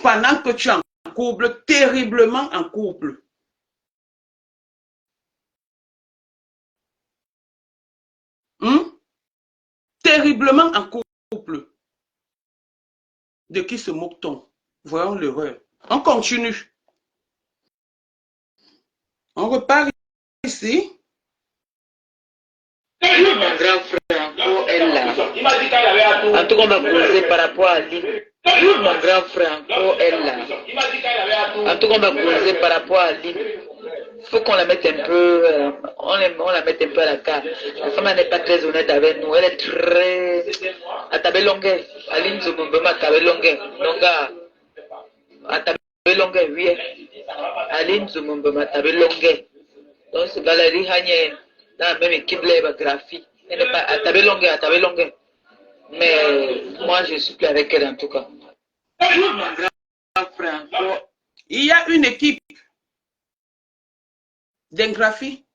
pendant que tu es en couple, terriblement en couple. Terriblement en couple. De qui se moque-t-on? Voyons l'erreur. On continue. On repart ici. Mon grand frère, encore elle là. En tout cas, on m'a posé par rapport à lui. Mon grand frère, encore elle là. En tout cas, on m'a posé par rapport à lui. Il faut qu'on la mette un peu, on la mette un peu à la carte. La femme n'est pas très honnête avec nous. Elle est très. À taber longueur. Aline Zumumbe m'a taber longueur. Longa. À taber longueur, oui. Aline Zumumbe m'a taber longueur. Donc, c'est Valérie Hagné. Dans la même équipe, là, graphie. Elle n'est pas à taber longueur, à taber longueur. Mais moi, je suis plus avec elle en tout cas. Mon grand frère, il y a une équipe d'ingraphie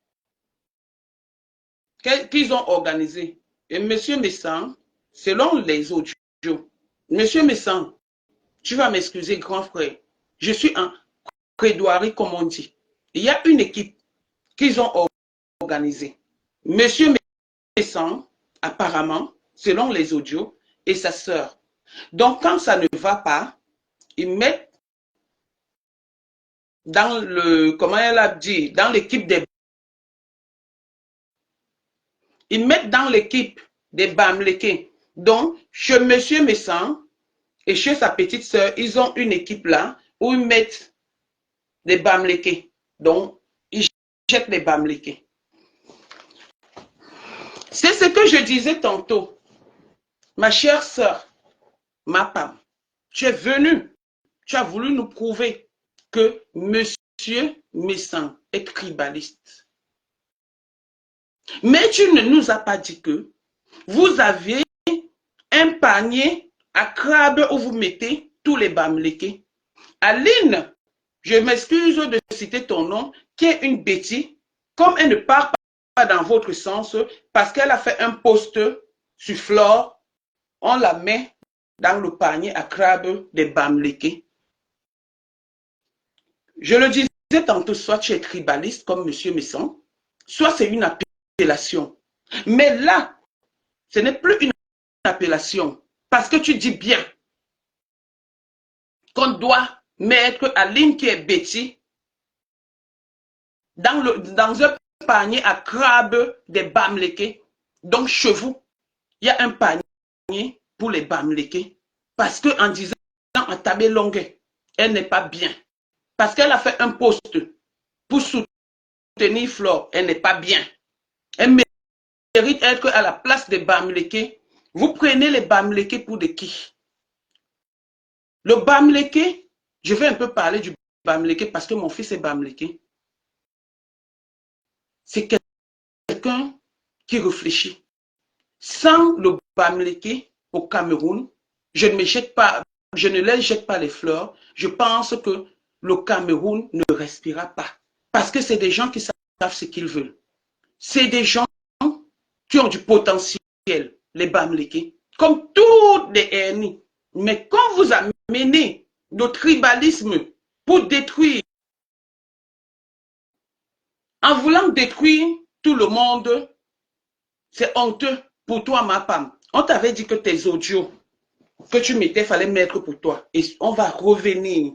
qu'ils ont organisée. Et M. Messan, selon les audios, M. Messan, tu vas m'excuser, grand frère, je suis en plaidoirie, comme on dit. Il y a une équipe qu'ils ont organisée. M. Messan, apparemment, selon les audios, et sa sœur. Donc, quand ça ne va pas, ils mettent dans le, comment elle a dit, dans l'équipe des... Ils mettent dans l'équipe des Bamleke. Donc, chez M. Messan et chez sa petite sœur, ils ont une équipe là où ils mettent des Bamleke. Donc, ils jettent les Bamleke. C'est ce que je disais tantôt. Ma chère sœur, ma femme, tu es venue, tu as voulu nous prouver que M. Messan est tribaliste. Mais tu ne nous as pas dit que vous aviez un panier à crabe où vous mettez tous les Bamleke. Aline, je m'excuse de citer ton nom, qui est une bêtise, comme elle ne part pas dans votre sens, parce qu'elle a fait un post sur Flore, on la met dans le panier à crabe des Bamleke. Je le disais tantôt, soit tu es tribaliste comme M. Messan, soit c'est une appellation. Mais là, ce n'est plus une appellation, parce que tu dis bien qu'on doit mettre Aline qui est Betty dans un panier à crabe des Bamleke. Donc chez vous, il y a un panier pour les Bamleke, parce qu'en disant à Tabé Longue, elle n'est pas bien. Parce qu'elle a fait un poste pour soutenir Flore, elle n'est pas bien. Elle mérite d'être à la place des Bamleke. Vous prenez les Bamleke pour de qui? Le Bamleke, je vais un peu parler du Bamleke parce que mon fils est Bamleke. C'est quelqu'un qui réfléchit. Sans le Bamleke au Cameroun, je ne les jette pas les fleurs. Je pense que le Cameroun ne respirera pas. Parce que c'est des gens qui savent ce qu'ils veulent. C'est des gens qui ont du potentiel, les Bamleke, comme tous les ethnies. Mais quand vous amenez le tribalisme pour détruire En voulant détruire tout le monde, c'est honteux pour toi, ma femme. On t'avait dit que tes audios que tu mettais, il fallait mettre pour toi. Et on va revenir.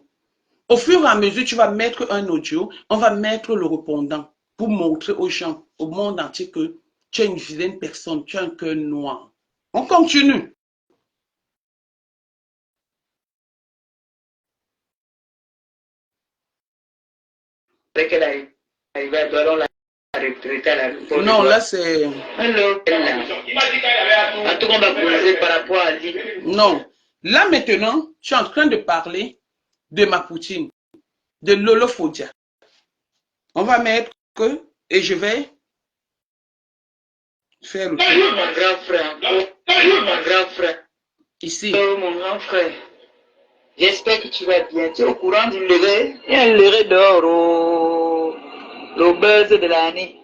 Au fur et à mesure, tu vas mettre un audio, on va mettre le répondant pour montrer aux gens, au monde entier que tu es une vilaine personne, tu as un cœur noir. On continue. Dès qu'elle arrive à Douala, on l'a retraité à l'aéroport. Non, là c'est... Alors, en tout cas, on va poser par rapport à lui. Non. Là maintenant, je suis en train de parler de ma poutine, de Lolo Fodia. On va mettre que, et je vais faire le tour. Bonjour mon grand frère. Bonjour mon grand frère. Ici. Bonjour mon grand frère. J'espère que tu vas bien. Tu es au courant du lever? Il y a un lever dehors au buzz de l'année.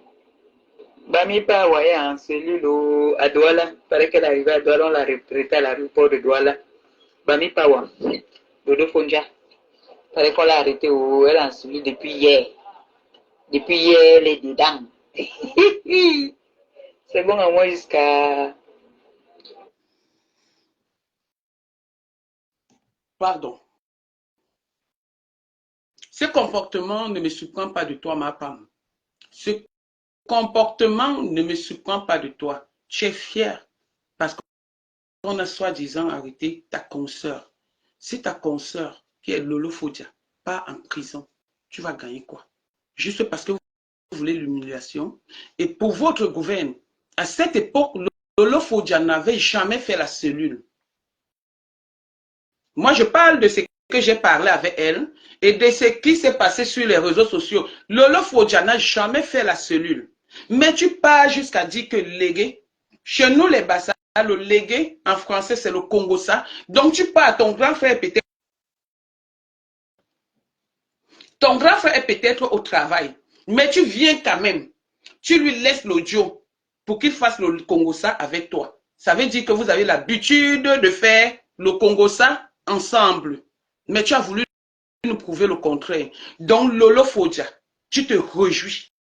Bami pas voyé en cellule à Douala. Il paraît qu'elle est arrivée à Douala, on l'a retraitée à l'aéroport de Douala. Bami pas voyé. Dodo Fonja. Il paraît qu'on l'a arrêtée elle est en cellule depuis hier. Depuis hier, elle est dedans. C'est bon à moi jusqu'à... Pardon. Ce comportement ne me surprend pas de toi, ma femme. Ce comportement ne me surprend pas de toi. Tu es fier parce qu'on a soi-disant arrêté ta consoeur. Si ta consoeur, qui est Lolo Fodia, part en prison, tu vas gagner quoi? Juste parce que vous voulez l'humiliation. Et pour votre gouvernement, à cette époque, Lolo Fodia n'avait jamais fait la cellule. Moi, je parle de ce que j'ai parlé avec elle et de ce qui s'est passé sur les réseaux sociaux. Lolo Fodia n'a jamais fait la cellule. Mais tu pars jusqu'à dire que légué, chez nous les Bassa, le légué en français c'est le Congossa. Donc tu pars, ton grand frère peut-être. Ton grand frère est peut-être au travail, mais tu viens quand même. Tu lui laisses l'audio pour qu'il fasse le Congossa avec toi. Ça veut dire que vous avez l'habitude de faire le Congossa ensemble. Mais tu as voulu nous prouver le contraire. Donc Lolo Fodia, tu te réjouis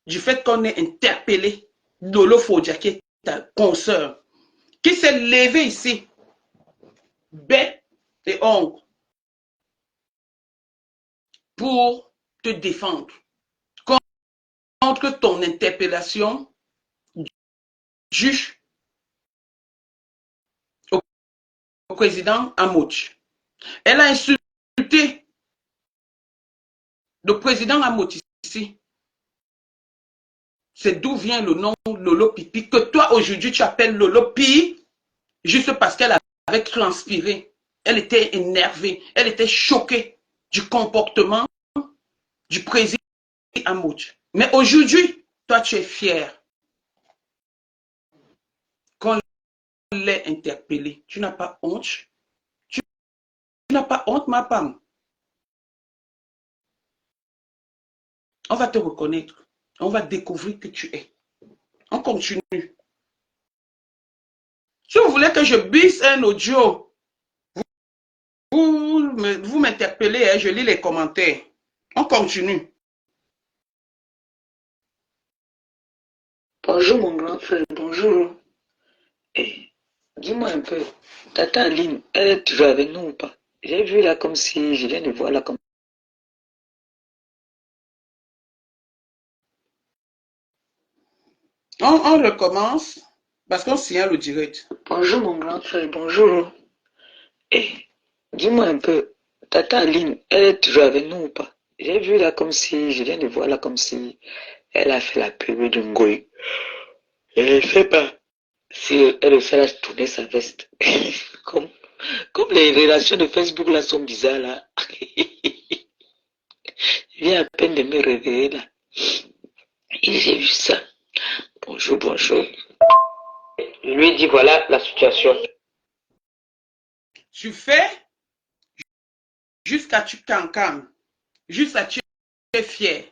du fait qu'on ait interpellé Lolo Fodia, qui est ta consoeur, qui s'est levé ici, bec et ongle, pour te défendre contre ton interpellation juge au président Amouch. Elle a insulté le président Amouch ici. C'est d'où vient le nom Lolo Pipi, que toi aujourd'hui tu appelles Lolo Pi, juste parce qu'elle avait transpiré. Elle était énervée, elle était choquée du comportement du président Amouch. Mais aujourd'hui, toi tu es fier qu'on l'ait interpellé. Tu n'as pas honte. Tu n'as pas honte, ma femme. On va te reconnaître. On va découvrir que tu es. On continue. Si vous voulez que je bise un audio, vous m'interpellez, hein, je lis les commentaires. On continue. Bonjour mon grand frère, bonjour. Eh, dis-moi un peu, Tata Aline, elle est toujours avec nous ou pas? J'ai vu là comme si je viens de voir là comme... On recommence parce qu'on signale le direct. Bonjour mon grand frère, bonjour. Eh, dis-moi un peu, Tata Aline, elle est toujours avec nous ou pas? J'ai vu là comme si, je viens de voir là comme si elle a fait la pub de Ngoï. Elle ne sait pas si elle fait la tourner sa veste. comme, comme les relations de Facebook là sont bizarres là. Je viens à peine de me réveiller là. Et j'ai vu ça. Bonjour, bonjour. Je lui ai dit voilà la situation. Tu fais jusqu'à tu cancanes, jusqu'à tu es fier.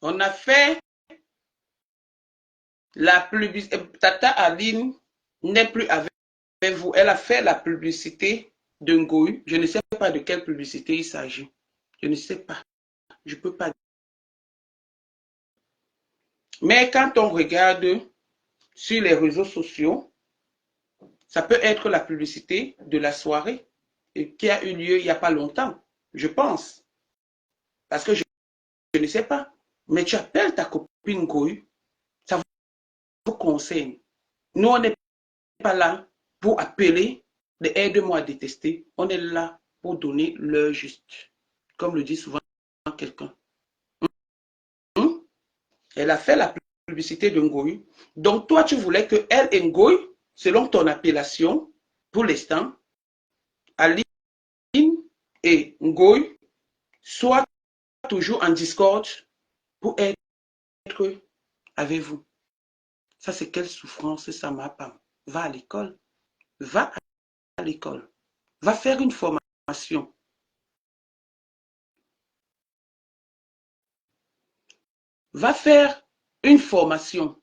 On a fait la publicité. Tata Aline n'est plus avec vous. Elle a fait la publicité de Ngoï. Je ne sais pas de quelle publicité il s'agit. Je ne sais pas. Je ne peux pas Mais quand on regarde sur les réseaux sociaux, ça peut être la publicité de la soirée qui a eu lieu il n'y a pas longtemps, je pense. Parce que je ne sais pas. Mais tu appelles ta copine Goyu, ça vous concerne. Nous, on n'est pas là pour appeler les aide-moi à détester. On est là pour donner l'heure juste. Comme le dit souvent quelqu'un. Elle a fait la publicité de Ngoy. Donc, toi, tu voulais que elle et Ngoy, selon ton appellation, pour l'instant, Aline et Ngoy soient toujours en Discord pour être avec vous. Ça, c'est quelle souffrance, ça, ma femme. Va à l'école. Va à l'école. Va faire une formation. Va faire une formation.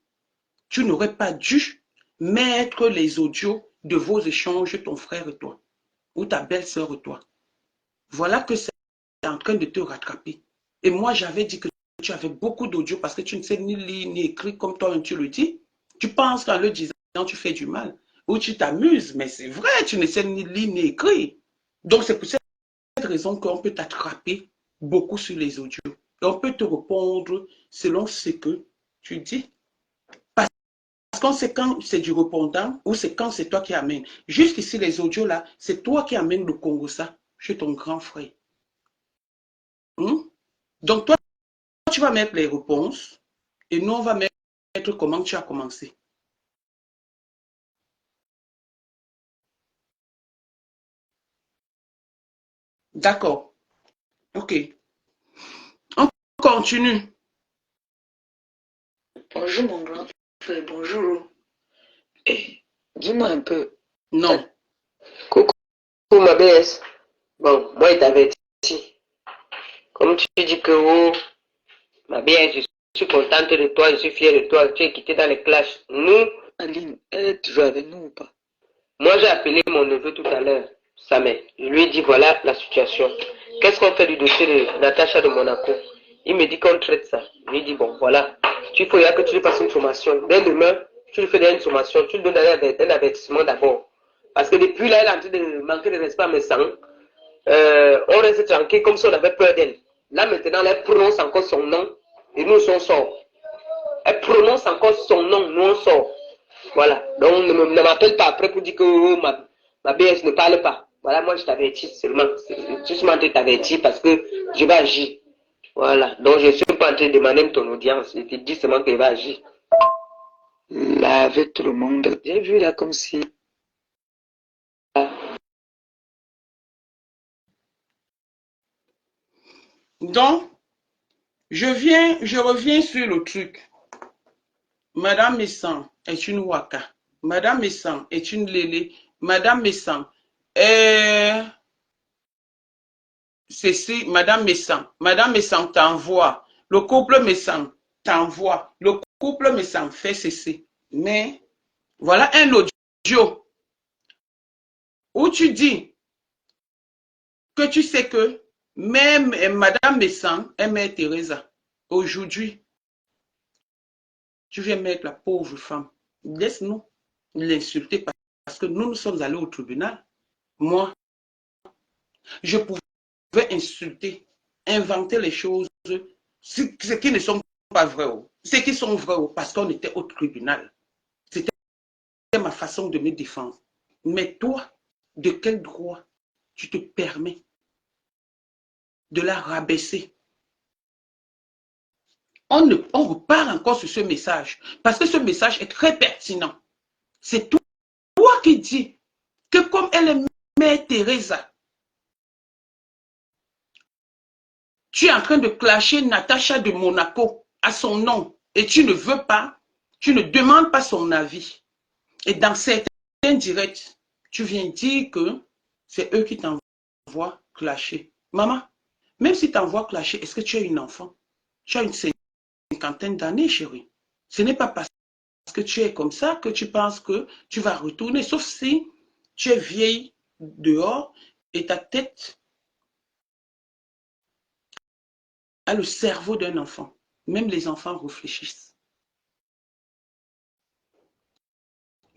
Tu n'aurais pas dû mettre les audios de vos échanges, ton frère et toi, ou ta belle-sœur et toi. Voilà que c'est en train de te rattraper. Et moi, j'avais dit que tu avais beaucoup d'audio parce que tu ne sais ni lire ni écrire comme toi-même tu le dis. Tu penses qu'en le disant, tu fais du mal. Ou tu t'amuses, mais c'est vrai, tu ne sais ni lire ni écrire. Donc, c'est pour cette raison qu'on peut t'attraper beaucoup sur les audios. Et on peut te répondre selon ce que tu dis. Parce qu'on sait quand c'est du répondant ou c'est quand c'est toi qui amènes. Jusqu'ici, les audios là, c'est toi qui amènes le Congo ça chez ton grand frère. Donc, toi, tu vas mettre les réponses et nous, on va mettre comment tu as commencé. D'accord. OK. On continue. Bonjour mon grand frère, bonjour. Dis-moi un peu. Non. Coucou ma BS. Bon, moi il t'avait dit. Comme tu dis que oh, ma BS, je suis contente de toi, je suis fière de toi, tu es quitté dans les clashs. Nous, Aline, elle est toujours avec nous ou pas? moi j'ai appelé mon neveu tout à l'heure, Samet. Je lui ai dit voilà la situation. Qu'est-ce qu'on fait du dossier de Natacha de Monaco? Il me dit qu'on traite ça. Je lui ai dit bon voilà, il faut que tu lui fasses une formation. Dès demain, tu lui fais une formation, tu lui donnes un avertissement d'abord. Parce que depuis là, elle est en train de manquer de respect à mes sangs. On reste tranquille comme si on avait peur d'elle. Là maintenant, elle prononce encore son nom et nous on sort. Elle prononce encore son nom, nous on sort. Voilà. Donc ne m'appelle pas après pour dire que oh, ma BS ne parle pas. Voilà, moi je t'avertis seulement. Justement, je t'avertis parce que je vais agir. Voilà. Donc je ne suis pas en train de demander ton audience. Je te dis seulement que je vais agir. Là, avec tout le monde, j'ai vu là comme si... Donc, je reviens sur le truc. Madame Messan est une Waka. Madame Messan est une Lélé. Madame Messan est... Ceci, Madame Messan. Madame Messan t'envoie. Le couple Messan t'envoie. Le couple Messan fait ceci. Mais, voilà un audio où tu dis que tu sais que même Madame Messan est Mère Teresa. Aujourd'hui, tu viens mettre la pauvre femme. Laisse-nous l'insulter parce que nous sommes allés au tribunal. Moi, je pouvais insulter, inventer les choses, ce qui ne sont pas vraies. Ce qui sont vraies parce qu'on était au tribunal. C'était ma façon de me défendre. Mais toi, de quel droit tu te permets de la rabaisser? On repart encore sur ce message parce que ce message est très pertinent. C'est toi qui dis que comme elle est Mère Teresa, tu es en train de clasher Natacha de Monaco à son nom et tu ne veux pas, tu ne demandes pas son avis. Et dans certains directs, tu viens dire que c'est eux qui t'envoient clasher. Maman, même si tu envoies clasher, est-ce que tu as une enfant? Tu as une cinquantaine d'années, chérie. Ce n'est pas parce que tu es comme ça que tu penses que tu vas retourner, sauf si tu es vieille dehors et ta tête a le cerveau d'un enfant. Même les enfants réfléchissent.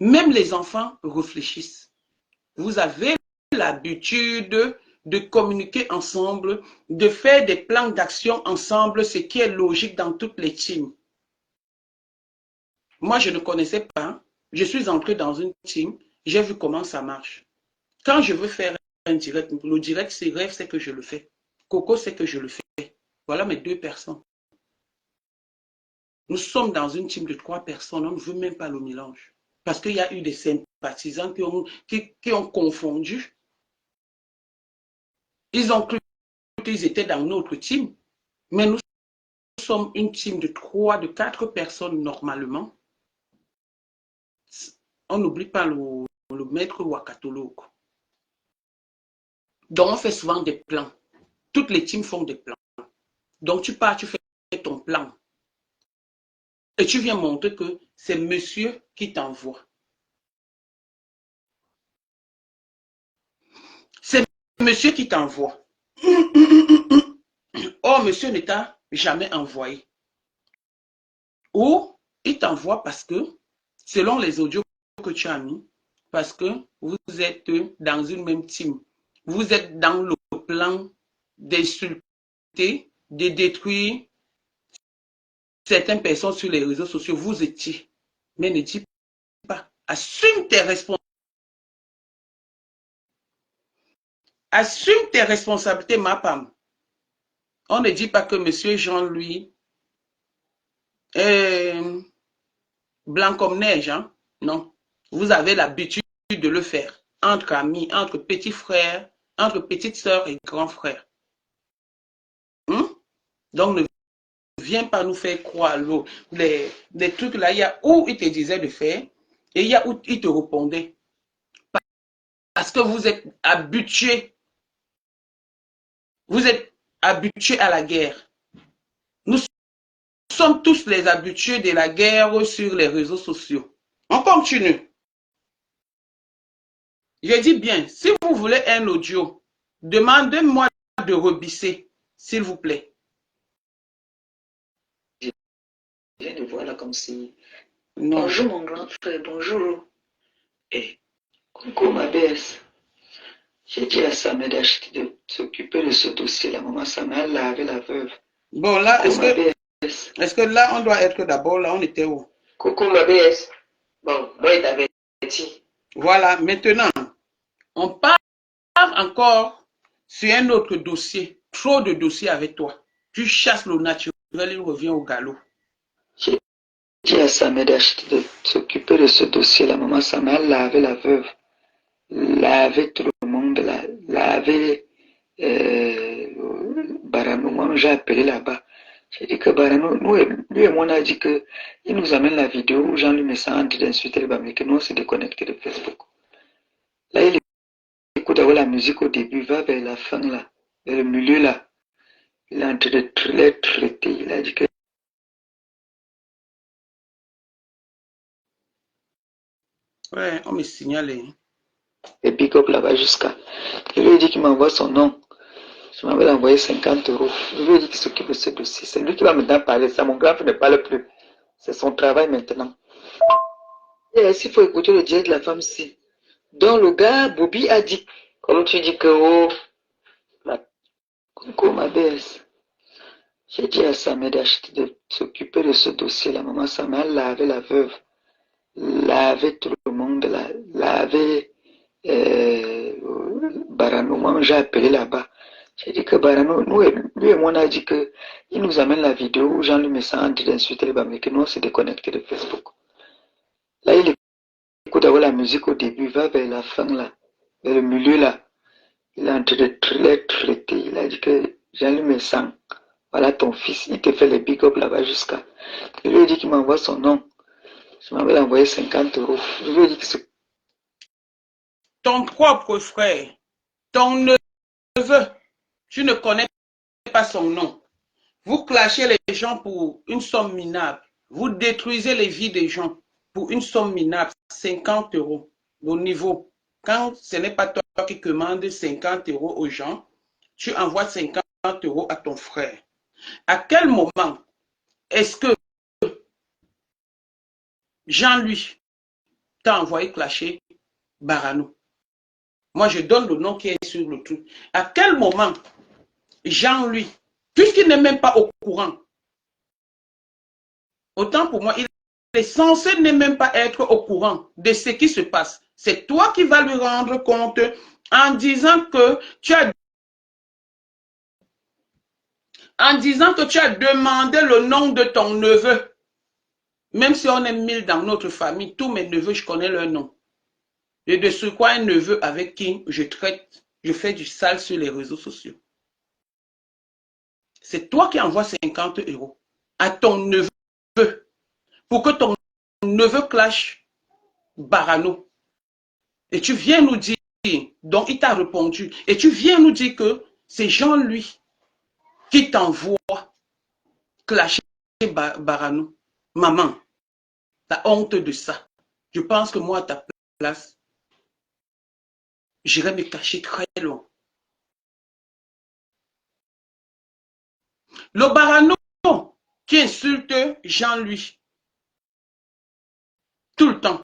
Même les enfants réfléchissent. Vous avez l'habitude de communiquer ensemble, de faire des plans d'action ensemble, ce qui est logique dans toutes les teams. Moi, je ne connaissais pas. Je suis entré dans une team. J'ai vu comment ça marche. Quand je veux faire un direct, le direct, c'est rêve, c'est que je le fais. Coco, c'est que je le fais. Voilà mes 2 personnes. Nous sommes dans une team de 3 personnes. On ne veut même pas le mélange. Parce qu'il y a eu des sympathisants qui ont confondu. Ils ont cru qu'ils étaient dans notre team. Mais nous sommes une team de 3, de 4 personnes normalement. On n'oublie pas le maître Wakatolo. Donc, on fait souvent des plans. Toutes les teams font des plans. Donc, tu pars, tu fais ton plan. Et tu viens montrer que c'est monsieur qui t'envoie. C'est monsieur qui t'envoie. Or, monsieur ne t'a jamais envoyé. Ou il t'envoie parce que, selon les audios que tu as mis, parce que vous êtes dans une même team. Vous êtes dans le plan d'insulter, de détruire certaines personnes sur les réseaux sociaux. Vous étiez. Mais ne dis pas. Assume tes responsabilités. Assume tes responsabilités, ma femme. On ne dit pas que monsieur Jean-Louis est blanc comme neige. Hein? Non. Vous avez l'habitude de le faire. Entre amis, entre petits frères, entre petites sœurs et grands frères. Donc, ne viens pas nous faire croire les trucs là. Il y a où il te disait de faire et il y a où il te répondait. Parce que vous êtes habitués. Vous êtes habitués à la guerre. Nous sommes tous les habitués de la guerre sur les réseaux sociaux. On continue. Je dis bien, si vous voulez un audio, demandez-moi de rebisser, s'il vous plaît. Je viens de voir là comme si... Non. Bonjour mon grand frère, bonjour. Eh, coucou ma baisse. J'ai dit à Samed d'acheter de s'occuper de ce dossier. La maman Samed a lavé la veuve. Bon là, Coucou ma baisse. est-ce que là, on doit être d'abord, là, on était où? Coucou ma baisse. Bon, moi, il t'avait dit. Voilà, maintenant, on part encore sur un autre dossier. Trop de dossiers avec toi. Tu chasses le naturel, il revient au galop. J'ai dit à Samed d'acheter de s'occuper de ce dossier. La maman Samed a lavé la veuve. Laver tout le monde, laver Baranou. Moi, j'ai appelé là-bas. J'ai dit que Baranou, lui et moi, on a dit que il nous amène la vidéo où Jean-Louis Messin en train d'insulter les Bamilés, que nous, on s'est déconnecté de Facebook. Là, il écoute d'abord la musique au début, va vers la fin là, vers le milieu là. Il est en train de les traiter. Il a dit que. Ouais, on me signalait. Et big up là-bas jusqu'à. Il lui dit qu'il m'envoie son nom. Je m'avais envoyé 50 €. Je lui ai dit qu'il s'occupe de ce dossier. C'est lui qui va maintenant parler. Ça, mon grand frère ne parle plus. C'est son travail maintenant. Et s'il faut écouter le direct de la femme ci. Donc le gars, Bobby a dit, Comme tu dis que, oh, coucou ma baisse. J'ai dit à Samed d'acheter de s'occuper de ce dossier. La maman Samed a lavé la veuve. Laver tout le monde, laver Baranou. Moi, j'ai appelé là-bas. J'ai dit que Baranou, lui et moi, on a dit que il nous amène la vidéo où Jean-Louis Messin en train d'insulter les Bamilés, que nous, on s'est déconnecté de Facebook. Là, il écoute d'abord la musique au début, va vers la fin là, vers le milieu là. Il est en train de les traiter. Il a dit que Jean-Louis Messin, voilà ton fils, il te fait les big up là-bas jusqu'à. Il lui a dit qu'il m'envoie son nom. Je m'avais envoyé 50 €. Je lui ai dit que c'est. Ton propre frère, ton neveu, tu ne connais pas son nom. Vous clashez les gens pour une somme minable. Vous détruisez les vies des gens pour une somme minable, 50 € au niveau. Quand ce n'est pas toi qui commandes 50 € aux gens, tu envoies 50 € à ton frère. À quel moment est-ce que Jean-Louis t'a envoyé clasher Barano. Moi, je donne le nom qui est sur le truc. À quel moment Jean-Louis, puisqu'il n'est même pas au courant, autant pour moi, il est censé ne même pas être au courant de ce qui se passe. C'est toi qui vas lui rendre compte en disant que tu as demandé le nom de ton neveu. Même si on est 1000 dans notre famille, tous mes neveux, je connais leur nom. Et de ce quoi un neveu avec qui je traite, je fais du sale sur les réseaux sociaux. C'est toi qui envoies 50 € à ton neveu pour que ton neveu clash Barano. Et tu viens nous dire, donc il t'a répondu, et tu viens nous dire que c'est Jean-Louis qui t'envoie clasher Barano. Maman, t'as honte de ça. Je pense que moi, à ta place, j'irai me cacher très loin. Le Barano qui insulte Jean-Louis tout le temps.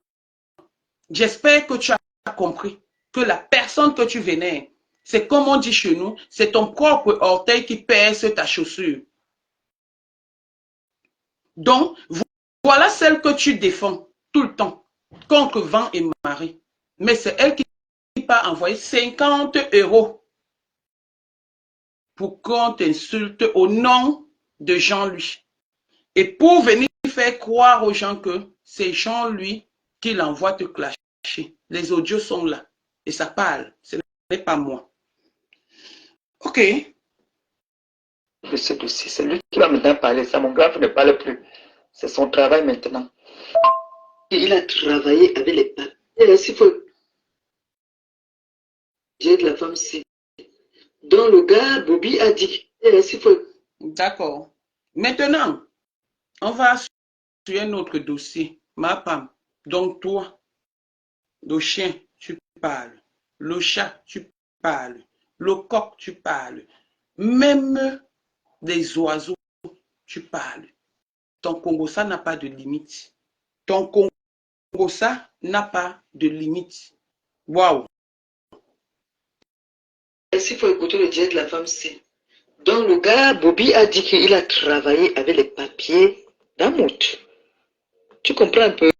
J'espère que tu as compris que la personne que tu vénères, c'est comme on dit chez nous, c'est ton propre orteil qui perce ta chaussure. Donc, voilà celle que tu défends tout le temps, contre vent et marée. Mais c'est elle qui t'a envoyé 50 € pour qu'on t'insulte au nom de Jean-Louis. Et pour venir faire croire aux gens que c'est Jean-Louis qui l'envoie te clasher. Les audios sont là. Et ça parle. Ce n'est pas moi. Ok. De ce dossier, c'est lui qui va maintenant parler. Ça, mon grand frère ne parle plus. C'est son travail maintenant. Et il a travaillé avec les papiers. Et s'il faut dire de la femme-ci. Donc le gars, Bobby a dit. Et s'il faut. D'accord. Maintenant, on va sur un autre dossier. Ma femme. Donc toi, le chien, tu parles. Le chat, tu parles. Le coq, tu parles. Même les oiseaux, tu parles. Ton Congo-ça n'a pas de limite. Ton Congo-ça n'a pas de limite. Waouh. S'il faut écouter le dire de la femme-ci. Donc le gars, Bobby a dit qu'il a travaillé avec les papiers d'Amout. Tu comprends un peu?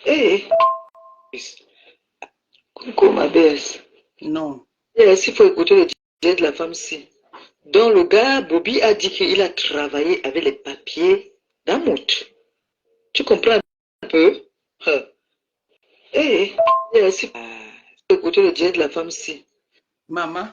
Eh, coucou ma belle. Non. S'il faut écouter le dire de la femme-ci. Donc le gars, Bobby a dit qu'il a travaillé avec les papiers d'Amout. Tu comprends un peu? S'il faut écouter le dire de la femme-ci. Maman,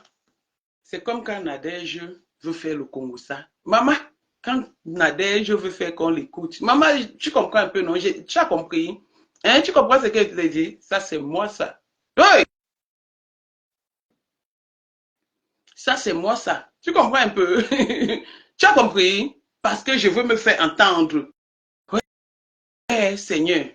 c'est comme quand Nadège veut faire le Congo-ça. Maman, quand Nadège veut faire qu'on l'écoute. Maman, tu comprends un peu, non? Tu as compris? Hein? Tu comprends ce qu'elle te dit? Ça, c'est moi, ça. Oui! Ça, c'est moi, ça. Tu comprends un peu? Tu as compris? Parce que je veux me faire entendre. Ouais, Seigneur.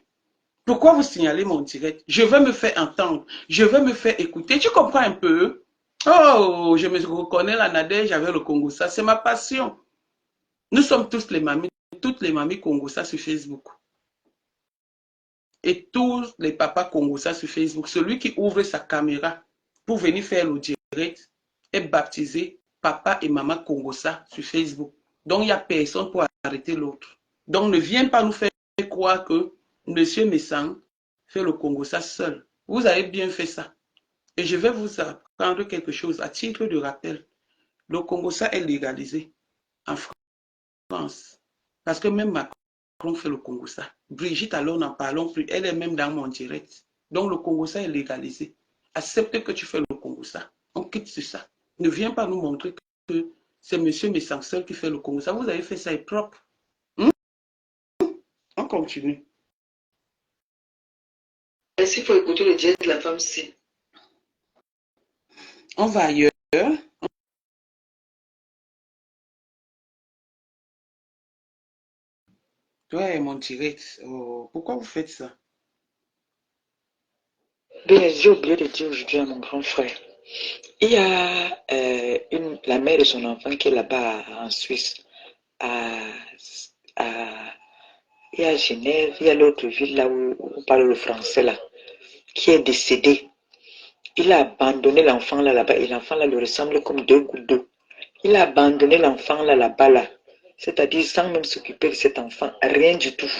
Pourquoi vous signalez mon direct? Je veux me faire entendre. Je veux me faire écouter. Tu comprends un peu? Oh, je me reconnais la Nadège avec le Congo. Ça, c'est ma passion. Nous sommes tous les mamies, toutes les mamies Congo ça sur Facebook. Et tous les papas Congo ça sur Facebook. Celui qui ouvre sa caméra pour venir faire le direct est baptisé papa et maman Congo ça sur Facebook. Donc, il n'y a personne pour arrêter l'autre. Donc, ne viens pas nous faire croire que Monsieur Messang fait le Congo ça seul. Vous avez bien fait ça. Et je vais vous apprendre quelque chose à titre de rappel. Le Congo ça est légalisé en France. Parce que même Macron fait le Congo ça. Brigitte, alors n'en parlons plus. Elle est même dans mon direct. Donc le Congo ça est légalisé. Accepte que tu fais le Congo ça. On quitte sur ça. Ne viens pas nous montrer que c'est Monsieur Messang seul qui fait le Congo ça. Vous avez fait ça est propre. On continue. S'il faut écouter le dire de la femme-ci. On va ailleurs. Toi et mon direct. Oh, pourquoi vous faites ça? Bien, j'ai oublié de dire aujourd'hui à mon grand frère. Il y a la mère de son enfant qui est là-bas en Suisse, à et à Genève, il y a l'autre ville là où on parle le français là, qui est décédé. Il a abandonné l'enfant là-bas et l'enfant là lui ressemble comme deux gouttes d'eau. Il a abandonné l'enfant là-bas là, c'est-à-dire sans même s'occuper de cet enfant, rien du tout.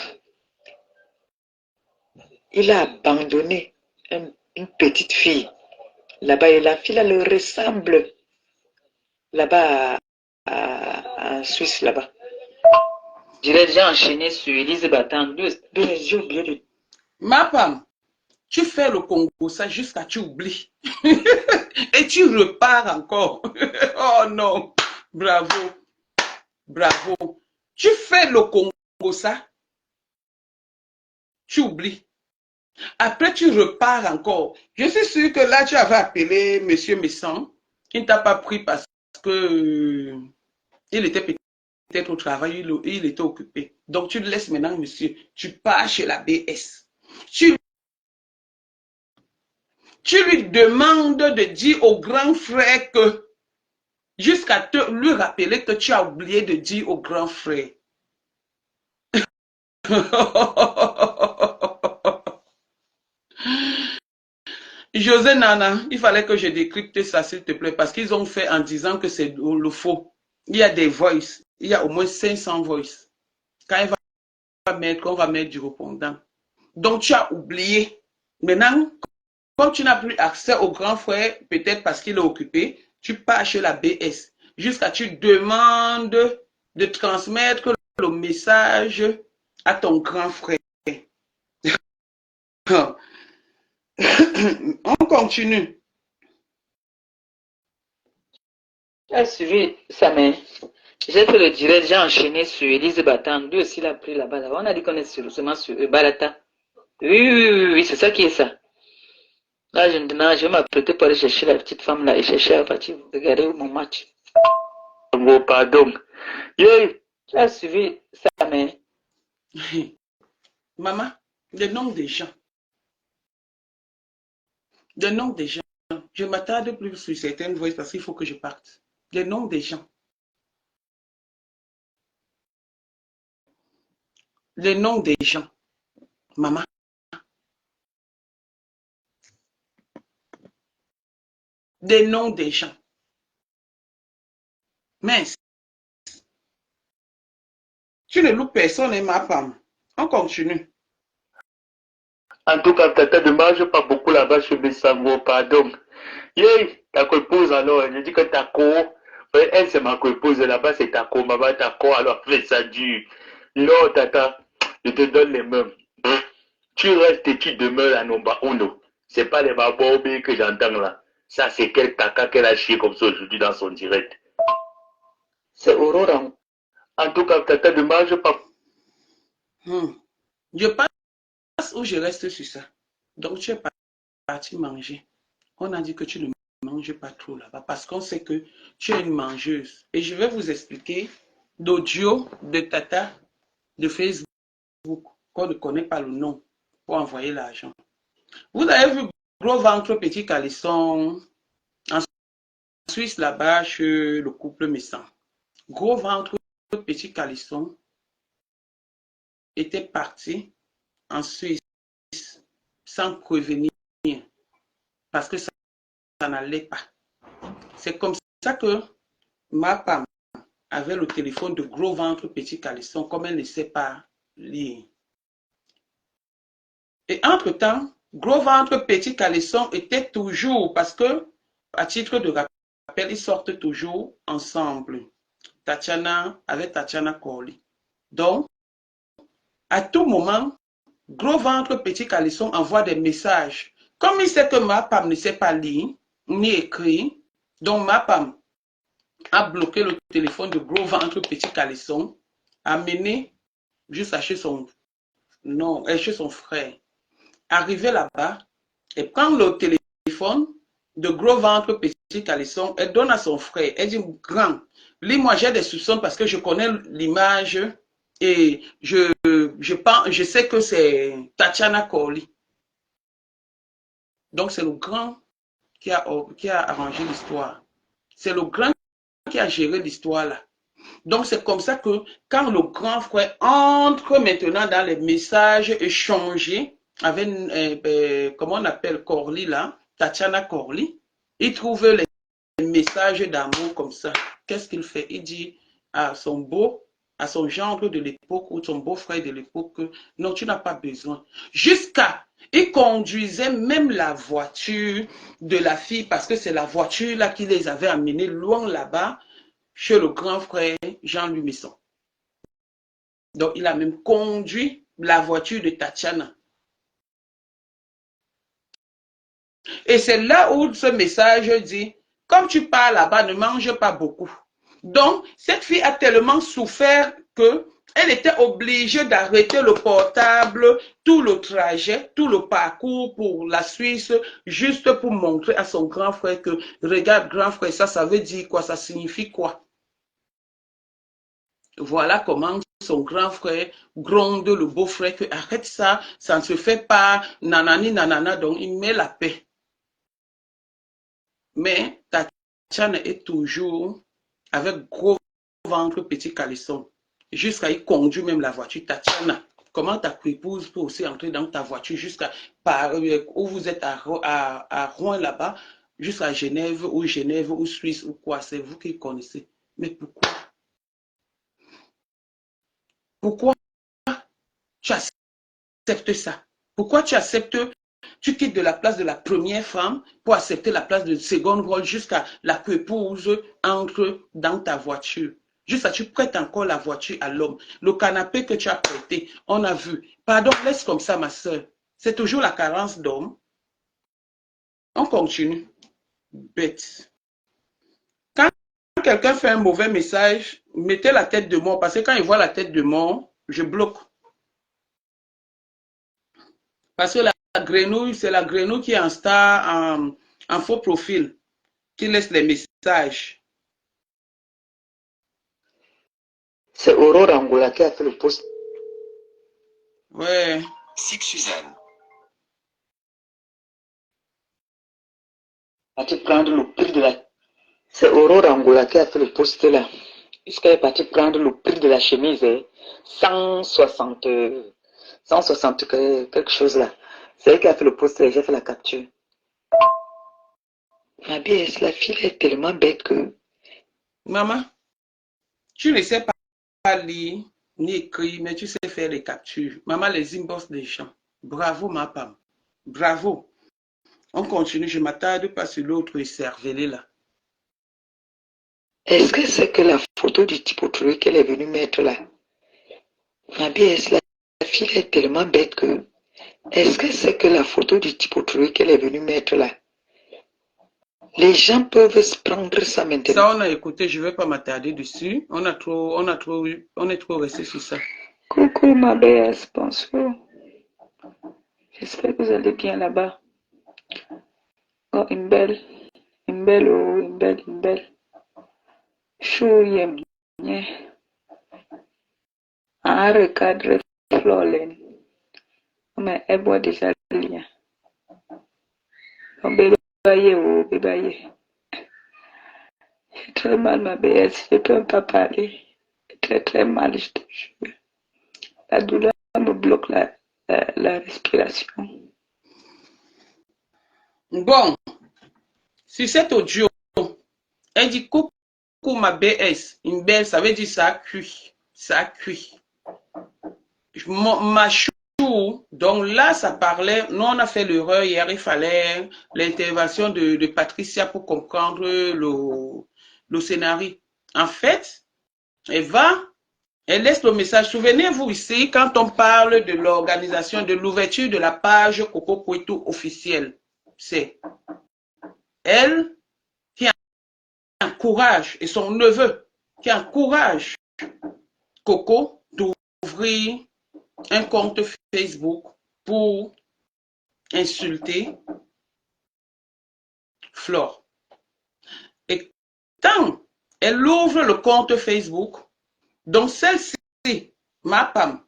Il a abandonné une petite fille là-bas et la fille là le ressemble là-bas en Suisse là-bas. Je l'ai déjà enchaîné sur Elise Batang. J'ai oublié de... Ma femme, tu fais le Congo ça jusqu'à tu oublies. Et tu repars encore. Oh non, bravo, bravo. Tu fais le Congo ça, tu oublies. Après, tu repars encore. Je suis sûr que là, tu avais appelé Monsieur Messan. Il ne t'a pas pris parce que il était peut-être au travail, il était occupé. Donc, tu le laisses maintenant, monsieur. Tu pars chez la BS. Tu lui demandes de dire au grand frère que, jusqu'à lui rappeler que tu as oublié de dire au grand frère. José Nana, il fallait que je décrypte ça, s'il te plaît, parce qu'ils ont fait en disant que c'est le faux. Il y a des voices. Il y a au moins 500 voices. Quand il va mettre, on va mettre du répondant. Donc, tu as oublié. Maintenant, comme tu n'as plus accès au grand frère, peut-être parce qu'il est occupé, tu pars chez la BS. Jusqu'à tu demandes de transmettre le message à ton grand frère. On continue. J'ai suivi sa main. J'ai fait le direct, j'ai enchaîné sur Elise Batang. Lui aussi, il a pris là-bas. On a dit qu'on est seulement sur Balata. Oui, c'est ça qui est ça. Là, je vais m'apprêter pour aller chercher la petite femme là et chercher à partir de regarder mon match. Oh, pardon. J'ai suivi sa main. Maman, le nom des gens. Le nom des gens. Je ne m'attarde plus sur certaines voix parce qu'il faut que je parte. Le nom des gens. Le nom des gens. Maman. Les noms des gens. Mince. Tu ne loupes personne, hein, ma femme. On continue. En tout cas, tata ne mange pas beaucoup là-bas chez mes sangos, pardon. Ta épouse alors, je dis que ta co, elle c'est ma épouse là-bas, c'est ta co, maman, ta co, alors fais ça dur. Non, tata, je te donne les mêmes. Tu restes et tu demeures à Nomba Uno. C'est pas les babobés que j'entends là. Ça, c'est quel caca qu'elle a chié comme ça aujourd'hui dans son direct. C'est Aurora. En tout cas, tata ne mange pas. Je passe ou je reste sur ça. Donc, tu es parti manger. On a dit que tu ne manges pas trop là-bas parce qu'on sait que tu es une mangeuse. Et je vais vous expliquer l'audio de Tata de Facebook qu'on ne connaît pas le nom pour envoyer l'argent. Vous avez vu gros ventre, petit caleçon en Suisse là-bas chez le couple Messan. Gros ventre, petit caleçon était parti en Suisse sans prévenir parce que ça n'allait pas. C'est comme ça que ma femme avait le téléphone de gros ventre, petit caleçon, comme elle ne sait pas lire. Et entre-temps, gros ventre, petit caleçon était toujours, parce que, à titre de rappel, ils sortent toujours ensemble. Tatiana avec Tatiana Corley. Donc, à tout moment, gros ventre, petit caleçon envoie des messages. Comme il sait que ma femme ne sait pas lire, ni écrire, donc ma femme a bloqué le téléphone de gros ventre, petit caleçon, amené juste chez son, non, chez son frère. Arrivé là-bas, elle prend le téléphone de gros ventre, petit caleçon, elle donne à son frère. Elle dit, grand, lis-moi, j'ai des soupçons parce que je connais l'image et je sais que c'est Tatiana Corley. Donc, c'est le grand qui a arrangé l'histoire. C'est le grand qui a géré l'histoire là. Donc, c'est comme ça que quand le grand frère entre maintenant dans les messages échangés avec, comment on appelle Corly là, Tatiana Corly, il trouve les messages d'amour comme ça. Qu'est-ce qu'il fait? Il dit à son gendre de l'époque ou son beau-frère de l'époque que non, tu n'as pas besoin. Jusqu'à, il conduisait même la voiture de la fille parce que c'est la voiture là qui les avait amenés loin là-bas chez le grand frère Jean-Louis Messon. Donc, il a même conduit la voiture de Tatiana. Et c'est là où ce message dit, comme tu pars là-bas, ne mange pas beaucoup. Donc, cette fille a tellement souffert qu'elle était obligée d'arrêter le portable, tout le trajet, tout le parcours pour la Suisse, juste pour montrer à son grand frère que, regarde, grand frère, ça veut dire quoi, ça signifie quoi. Voilà comment son grand frère gronde le beau-frère que arrête ça, ça ne se fait pas, nanani, nanana, donc il met la paix. Mais Tatiana est toujours avec gros ventre, petit caleçon. Jusqu'à y conduire même la voiture. Tatiana, comment ta épouse peut aussi entrer dans ta voiture jusqu'à où vous êtes à Rouen là-bas, jusqu'à Genève ou Suisse ou quoi, c'est vous qui connaissez. Mais pourquoi? Pourquoi tu acceptes ça? Pourquoi tu acceptes, tu quittes de la place de la première femme pour accepter la place de seconde rôle jusqu'à la épouse entre dans ta voiture? Jusqu'à tu prêtes encore la voiture à l'homme. Le canapé que tu as prêté, on a vu. Pardon, laisse comme ça ma soeur. C'est toujours la carence d'homme. On continue. Bête. Quand quelqu'un fait un mauvais message, mettez la tête de mort. Parce que quand il voit la tête de mort, je bloque. Parce que la grenouille, c'est la grenouille qui est en star, en faux profil, qui laisse les messages. C'est Aurore Angola qui a fait le post. Ouais. Six Suzanne. Parti prendre le prix de la... C'est Aurore Angola qui a fait le post là. Puisqu'elle est partie prendre le prix de la chemise, 160 quelque chose là. C'est elle qui a fait le post là, j'ai fait la capture. Ma BS, la fille est tellement bête que... Maman, tu ne sais pas lire ni écrire, mais tu sais faire les captures. Maman, les inbox des gens. Bravo, ma femme. Bravo. On continue, je ne m'attarde pas sur l'autre cervelé là. Est-ce que c'est que la photo du type autrui qu'elle est venue mettre là? Ma BS, la fille est tellement bête que... Est-ce que c'est que la photo du type autrui qu'elle est venue mettre là? Les gens peuvent se prendre ça maintenant. Ça, on a écouté, je ne vais pas m'attarder dessus. On est trop resté sur ça. Coucou ma BS, bonsoir. J'espère que vous allez bien là-bas. Oh, une belle. Chou yem. Un recadre flawless. Mais elle boit déjà le lien. Oh, bébé. J'ai très mal ma BS, je ne peux pas parler. Très mal, je te jure. La douleur me bloque la respiration. Bon, sur cet audio, elle dit coucou ma BS. Une belle, ça veut dire ça a cuit. Ça a cuit. Ma chou, donc là, ça parlait. Nous, on a fait l'erreur hier. Il fallait l'intervention de Patricia pour comprendre le scénario. En fait, elle laisse le message. Souvenez-vous ici, quand on parle de l'organisation, de l'ouverture de la page Coco Pouetou officielle, c'est elle qui encourage, et son neveu qui encourage Coco d'ouvrir un compte Facebook pour insulter Flore. Et quand elle ouvre le compte Facebook, donc celle-ci, ma femme,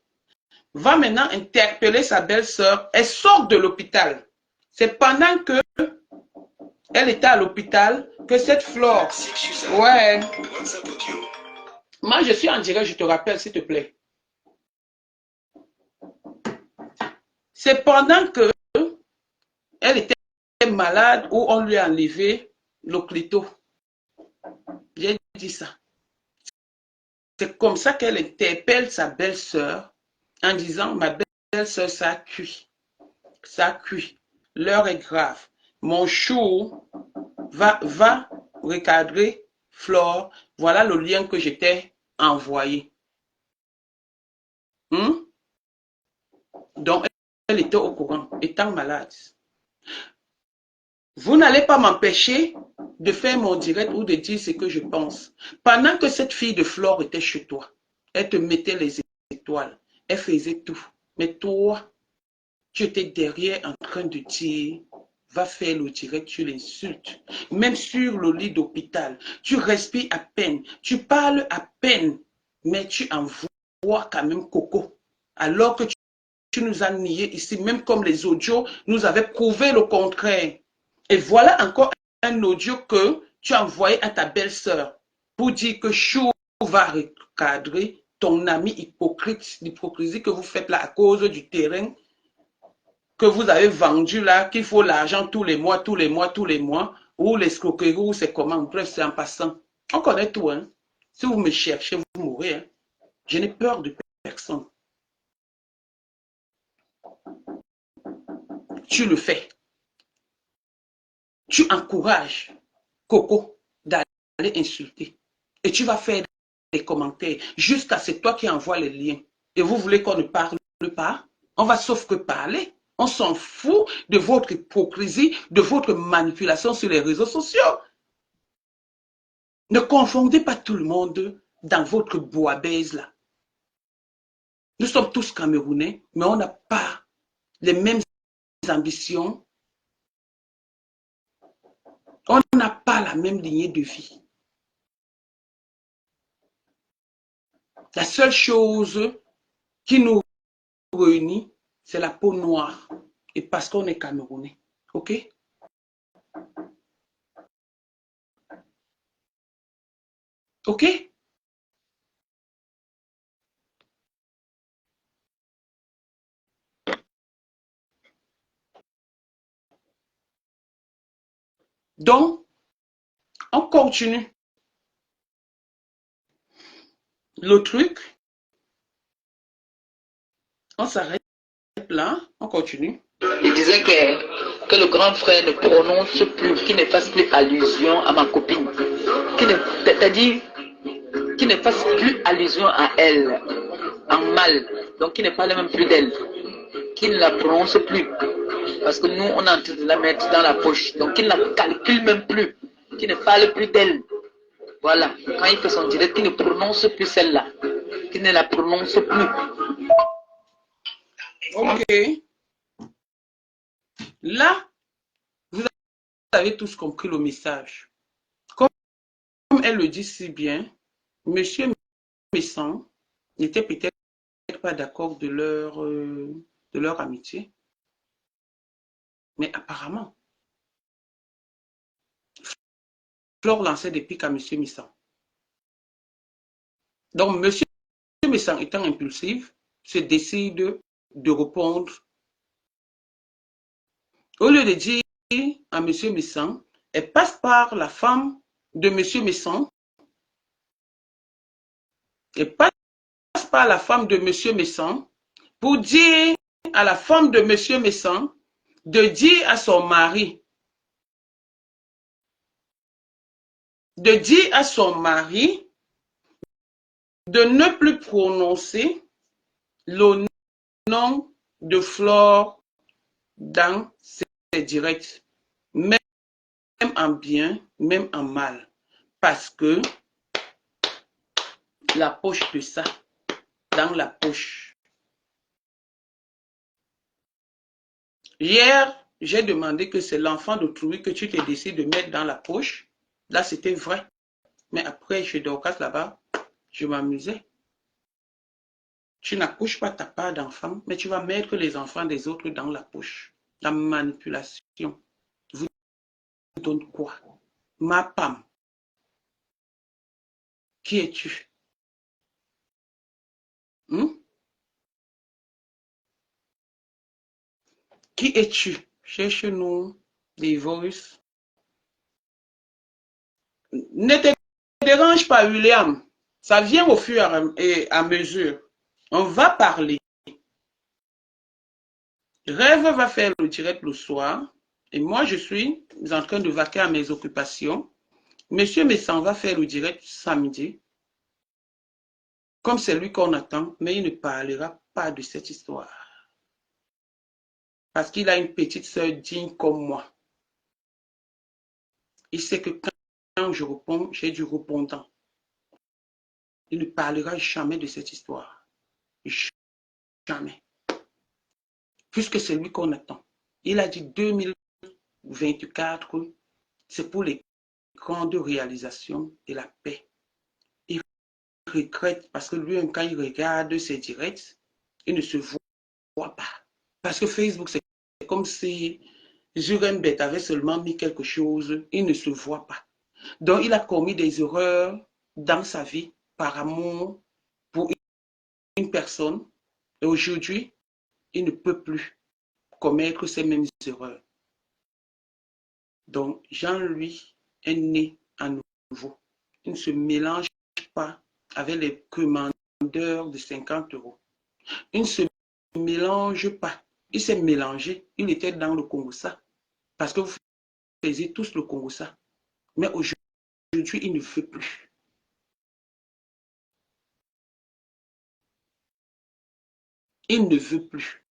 va maintenant interpeller sa belle-sœur. Elle sort de l'hôpital. C'est pendant que elle était à l'hôpital que cette Flore, ouais, Moi, je suis en direct, je te rappelle, s'il te plaît. C'est pendant que elle était malade où on lui a enlevé le clito. J'ai dit ça. C'est comme ça qu'elle interpelle sa belle-sœur en disant, ma belle-sœur, ça cuit. Ça cuit. L'heure est grave. Mon chou va recadrer Flore. Voilà le lien que je t'ai envoyé. Donc, elle était au courant, étant malade. Vous n'allez pas m'empêcher de faire mon direct ou de dire ce que je pense. Pendant que cette fille de Flore était chez toi, elle te mettait les étoiles, elle faisait tout. Mais toi, tu étais derrière en train de dire, va faire le direct, tu l'insultes. Même sur le lit d'hôpital, tu respires à peine, tu parles à peine, mais tu envoies quand même Coco. Alors que tu nous as nié ici, même comme les audios nous avaient prouvé le contraire. Et voilà encore un audio que tu as envoyé à ta belle-sœur pour dire que Chou va recadrer ton ami hypocrite, l'hypocrisie que vous faites là à cause du terrain que vous avez vendu là, qu'il faut l'argent tous les mois, ou l'escroquerie, ou c'est comment, bref, c'est en passant. On connaît tout, hein. Si vous me cherchez, vous mourrez, hein. Je n'ai peur de personne. Tu le fais. Tu encourages Coco d'aller insulter. Et tu vas faire des commentaires jusqu'à c'est toi qui envoies les liens. Et vous voulez qu'on ne parle pas? On va sauf que parler. On s'en fout de votre hypocrisie, de votre manipulation sur les réseaux sociaux. Ne confondez pas tout le monde dans votre bois-baise là. Nous sommes tous Camerounais, mais on n'a pas les mêmes ambitions. On n'a pas la même lignée de vie. La seule chose qui nous réunit, c'est la peau noire. Et parce qu'on est Camerounais. OK? OK? Donc, on continue. Le truc, on s'arrête là, on continue. Il disait que le grand frère ne prononce plus, qu'il ne fasse plus allusion à ma copine. C'est-à-dire qu'il ne fasse plus allusion à elle, en mal. Donc qu'il ne parle même plus d'elle. Qu'il ne la prononce plus. Parce que nous, on est en train de la mettre dans la poche. Donc qu'il ne la calcule même plus. Qu'il ne parle plus d'elle. Voilà. Quand il fait son direct, qu'il ne prononce plus celle-là. Qu'il ne la prononce plus. OK. Là, vous avez tous compris le message. Comme elle le dit si bien, Monsieur Messan n'était peut-être pas d'accord de leur amitié. Mais apparemment, Flore lançait des pics à Monsieur Messan. Donc, Monsieur Messan étant impulsif, se décide de répondre. Au lieu de dire à M. Messan, elle passe par la femme de M. Messan. Elle passe par la femme de M. Messan pour dire à la femme de M. Messan de dire à son mari, de ne plus prononcer le nom de Flore dans ses directs, même en bien, même en mal, parce que la poche de ça, dans la poche. Hier, j'ai demandé que c'est l'enfant d'autrui que tu te décides de mettre dans la poche. Là, c'était vrai. Mais après, chez Dorcas là-bas, je m'amusais. Tu n'accouches pas ta part d'enfant, mais tu vas mettre les enfants des autres dans la poche. La manipulation. Vous donne quoi? Ma Pam. Qui es-tu? Hmm? Qui es-tu? Cherche-nous des voices. Ne te dérange pas, William. Ça vient au fur et à mesure. On va parler. Rêve va faire le direct le soir. Et moi, je suis en train de vaquer à mes occupations. Monsieur Messan va faire le direct samedi. Comme c'est lui qu'on attend, mais il ne parlera pas de cette histoire. Parce qu'il a une petite sœur digne comme moi. Il sait que quand je réponds, j'ai du répondant. Il ne parlera jamais de cette histoire. Jamais. Puisque c'est lui qu'on attend. Il a dit 2024, c'est pour les grandes réalisations et la paix. Il regrette parce que lui, quand il regarde ses directs, il ne se voit pas. Parce que Facebook, c'est comme si Zurembet avait seulement mis quelque chose, il ne se voit pas. Donc, il a commis des erreurs dans sa vie par amour pour une personne. Et aujourd'hui, il ne peut plus commettre ces mêmes erreurs. Donc, Jean-Louis est né à nouveau. Il ne se mélange pas avec les commandeurs de 50 €. Il ne se mélange pas. Il s'est mélangé. Il était dans le Congo-Ça. Parce que vous faisiez tous le Congo-Ça. Mais aujourd'hui, il ne veut plus. Il ne veut plus.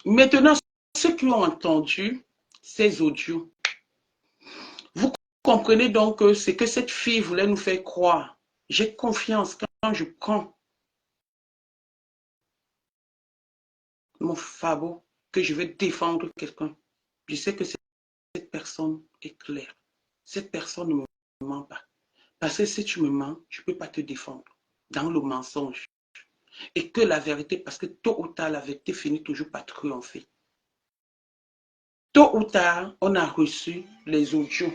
Maintenant, ceux qui ont entendu ces audios, vous comprenez donc que c'est que cette fille voulait nous faire croire. J'ai confiance quand je prends mon fardeau, que je vais défendre quelqu'un. Je sais que cette personne est claire. Cette personne ne me ment pas. Parce que si tu me mens, je ne peux pas te défendre dans le mensonge. Et que la vérité, parce que tôt ou tard, la vérité finit toujours par triompher. Tôt ou tard, on a reçu les audios.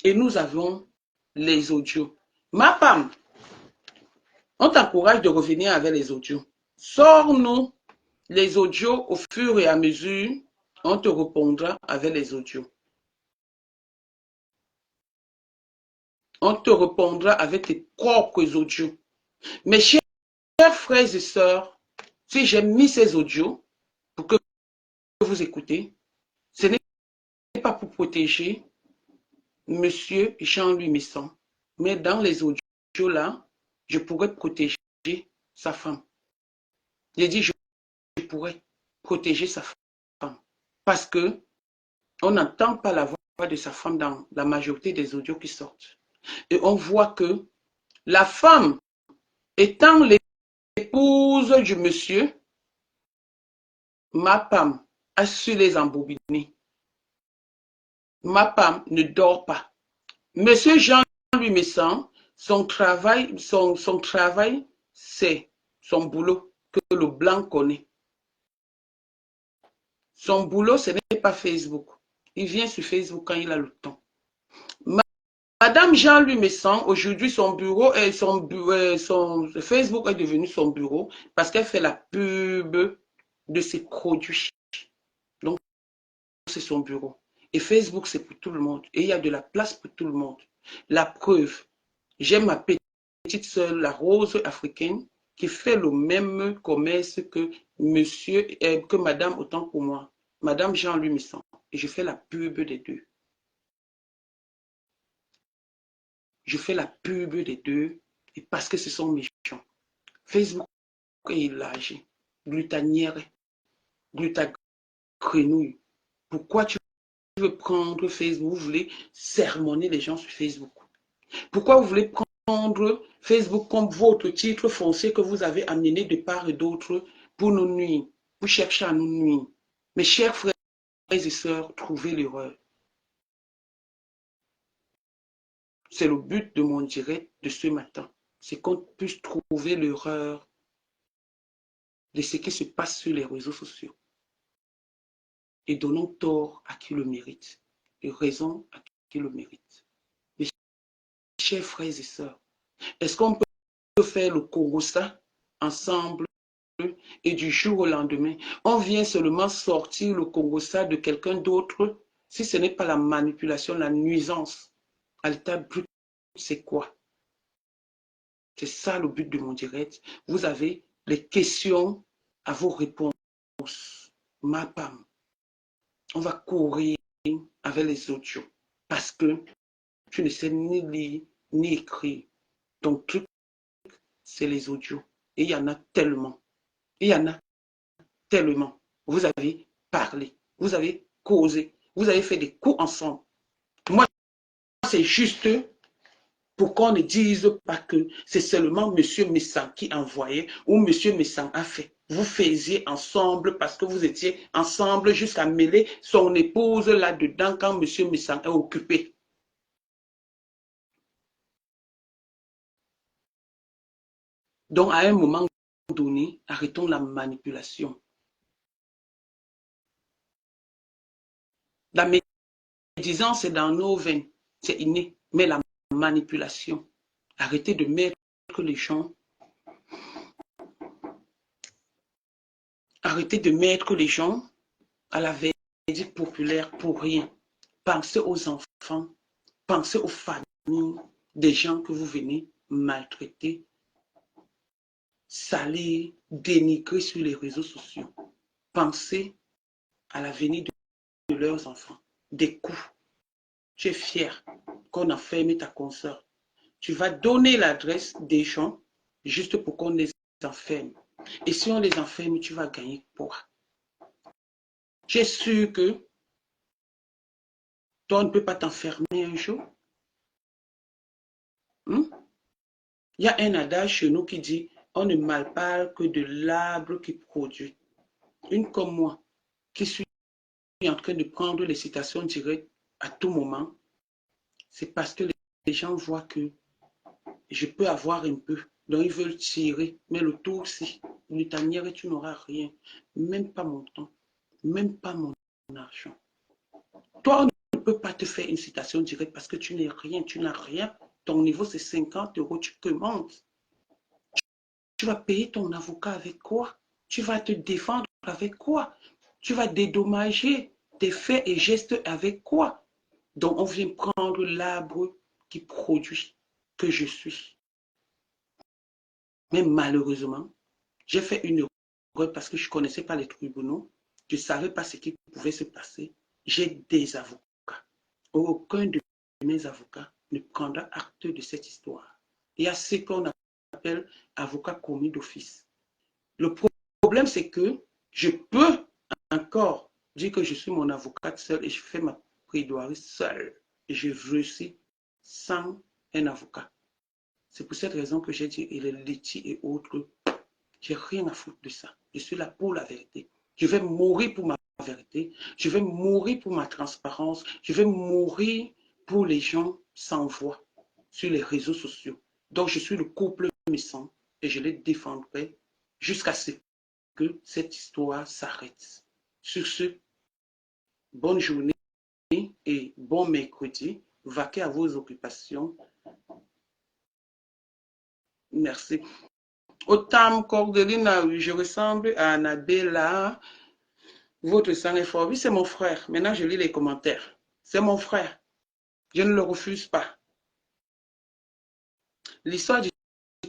Et nous avons les audios. Ma femme, on t'encourage de revenir avec les audios. Sors-nous les audios au fur et à mesure, on te répondra avec les audios. On te répondra avec tes propres audios. Mes chers frères et sœurs, si j'ai mis ces audios pour que vous écoutez, ce n'est pas pour protéger Monsieur Jean-Louis Messon, mais dans les audios là, je pourrais protéger sa femme. J'ai dit je pourrais protéger sa femme parce que on n'entend pas la voix de sa femme dans la majorité des audios qui sortent. Et on voit que la femme, étant l'épouse du monsieur, ma femme a su les embobiner. Ma femme ne dort pas. Monsieur Jean-Louis Messon, son travail, c'est son boulot que le blanc connaît. Son boulot, ce n'est pas Facebook. Il vient sur Facebook quand il a le temps. Madame Jean-Louis Messon, aujourd'hui, son Facebook est devenu son bureau parce qu'elle fait la pub de ses produits. Donc, c'est son bureau. Et Facebook, c'est pour tout le monde. Et il y a de la place pour tout le monde. La preuve, j'ai ma petite sœur, la rose africaine, qui fait le même commerce que monsieur, que madame, autant pour moi. Madame Jean-Louis Messon. Et je fais la pub des deux. Je fais la pub des deux. Et parce que ce sont mes gens. Facebook est élargi. Glutanière, glutagrenouille. Pourquoi tu veux prendre Facebook? Vous voulez sermonner les gens sur Facebook. Pourquoi vous voulez prendre Facebook comme votre titre foncier que vous avez amené de part et d'autre pour nous nuire? Vous cherchez à nous nuire. Mes chers frères et sœurs, trouvez l'erreur. C'est le but de mon direct de ce matin. C'est qu'on puisse trouver l'erreur de ce qui se passe sur les réseaux sociaux. Et donnons tort à qui le mérite. Et raison à qui le mérite. Mes chers frères et sœurs, est-ce qu'on peut faire le Congossa ensemble et du jour au lendemain, on vient seulement sortir le Congossa de quelqu'un d'autre, si ce n'est pas la manipulation, la nuisance à l'état brut, c'est quoi? C'est ça le but de mon direct. Vous avez les questions à vos réponses. Ma Pam, on va courir avec les audios parce que tu ne sais ni lire ni écrire. Ton truc, c'est les audios. Et il y en a tellement. Il y en a tellement. Vous avez parlé, vous avez causé, vous avez fait des coups ensemble. Moi, c'est juste pour qu'on ne dise pas que c'est seulement M. Messan qui envoyait ou M. Messan a fait. Vous faisiez ensemble parce que vous étiez ensemble jusqu'à mêler son épouse là-dedans quand M. Messan est occupé. Donc, à un moment donné, arrêtons la manipulation. La médisance, c'est dans nos veines, c'est inné, mais la manipulation, arrêtez de mettre les gens, arrêtez de mettre les gens à la verdict populaire pour rien. Pensez aux enfants, pensez aux familles des gens que vous venez maltraiter, salir, dénigrer sur les réseaux sociaux. Pensez à l'avenir de leurs enfants. Des coups. Tu es fier qu'on enferme ta consoeur. Tu vas donner l'adresse des gens juste pour qu'on les enferme. Et si on les enferme, tu vas gagner quoi? Tu es sûr que toi, on ne peut pas t'enfermer un jour? Il y a un adage chez nous qui dit on ne malparle que de l'arbre qui produit. Une comme moi, qui suis en train de prendre les citations directes à tout moment, c'est parce que les gens voient que je peux avoir un peu. Donc, ils veulent tirer. Mais le tour, si, une tanière, tu n'auras rien. Même pas mon temps. Même pas mon argent. Toi, on ne peut pas te faire une citation directe parce que tu n'es rien. Tu n'as rien. Ton niveau, c'est 50 €. Tu commandes. Tu vas payer ton avocat avec quoi? Tu vas te défendre avec quoi? Tu vas dédommager tes faits et gestes avec quoi? Donc, on vient prendre l'arbre qui produit que je suis. Mais malheureusement, j'ai fait une erreur parce que je ne connaissais pas les tribunaux. Je ne savais pas ce qui pouvait se passer. J'ai des avocats. Aucun de mes avocats ne prendra acte de cette histoire. Il y a ce qu'on appelle avocat commis d'office. Le problème, c'est que je peux encore dire que je suis mon avocate seule et je fais ma plaidoirie seule. Et je réussis sans un avocat. C'est pour cette raison que j'ai dit, et les litiges et autres, j'ai rien à foutre de ça. Je suis là pour la vérité. Je vais mourir pour ma vérité. Je vais mourir pour ma transparence. Je vais mourir pour les gens sans voix sur les réseaux sociaux. Donc, je suis le couple Messan et je les défendrai jusqu'à ce que cette histoire s'arrête. Sur ce, bonne journée et bon mercredi. Vaquez à vos occupations. Merci. Autant Cordelina, je ressemble à Annabella. Votre sang est fort. Oui, c'est mon frère. Maintenant, je lis les commentaires. C'est mon frère. Je ne le refuse pas. L'histoire du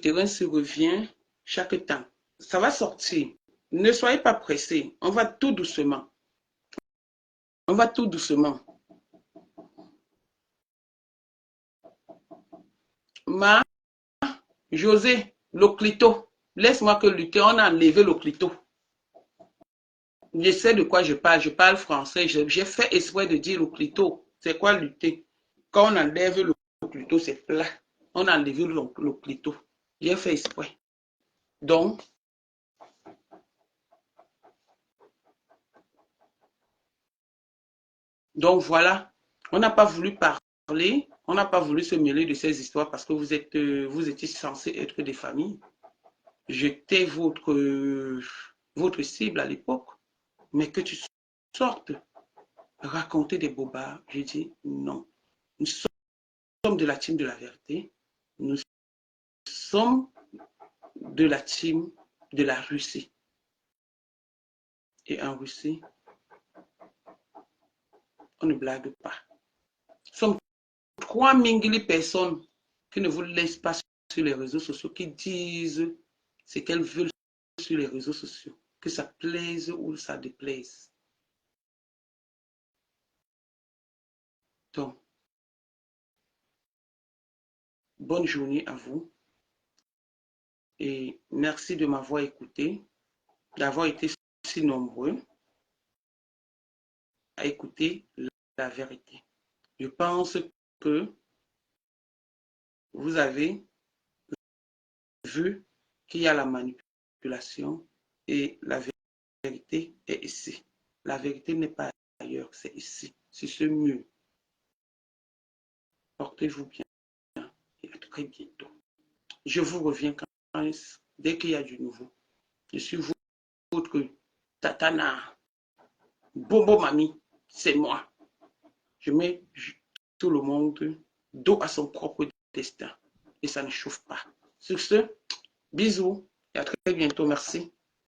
terrain se revient chaque temps. Ça va sortir. Ne soyez pas pressés. On va tout doucement. On va tout doucement. José, l'oclito. Laisse-moi que lutter. On a enlevé l'oclito. Je sais de quoi je parle français. J'ai fait exprès de dire l'oclito. C'est quoi lutter? Quand on enlève l'oclito, c'est plat. On a enlevé l'oclito. J'ai fait exprès. Donc, voilà. On n'a pas voulu parler. On n'a pas voulu se mêler de ces histoires parce que vous étiez censés être des familles. J'étais votre cible à l'époque. Mais que tu sortes raconter des bobards, j'ai dit non. Nous sommes de la team de la vérité. Nous sommes de la team de la Russie. Et en Russie, on ne blague pas. Nous sommes 3 000 personnes qui ne vous laissent pas sur les réseaux sociaux, qui disent ce qu'elles veulent sur les réseaux sociaux, que ça plaise ou ça déplaise. Donc, bonne journée à vous et merci de m'avoir écouté, d'avoir été si nombreux à écouter la vérité. Je pense que vous avez vu qu'il y a la manipulation et la vérité est ici. La vérité n'est pas ailleurs, c'est ici, c'est ce mur. Portez-vous bien et à très bientôt. Je vous reviens dès qu'il y a du nouveau. Je suis votre Tatana. Bobo Mami, c'est moi. Je mets tout le monde dos à son propre destin et ça ne chauffe pas. Sur ce, bisous et à très bientôt. Merci.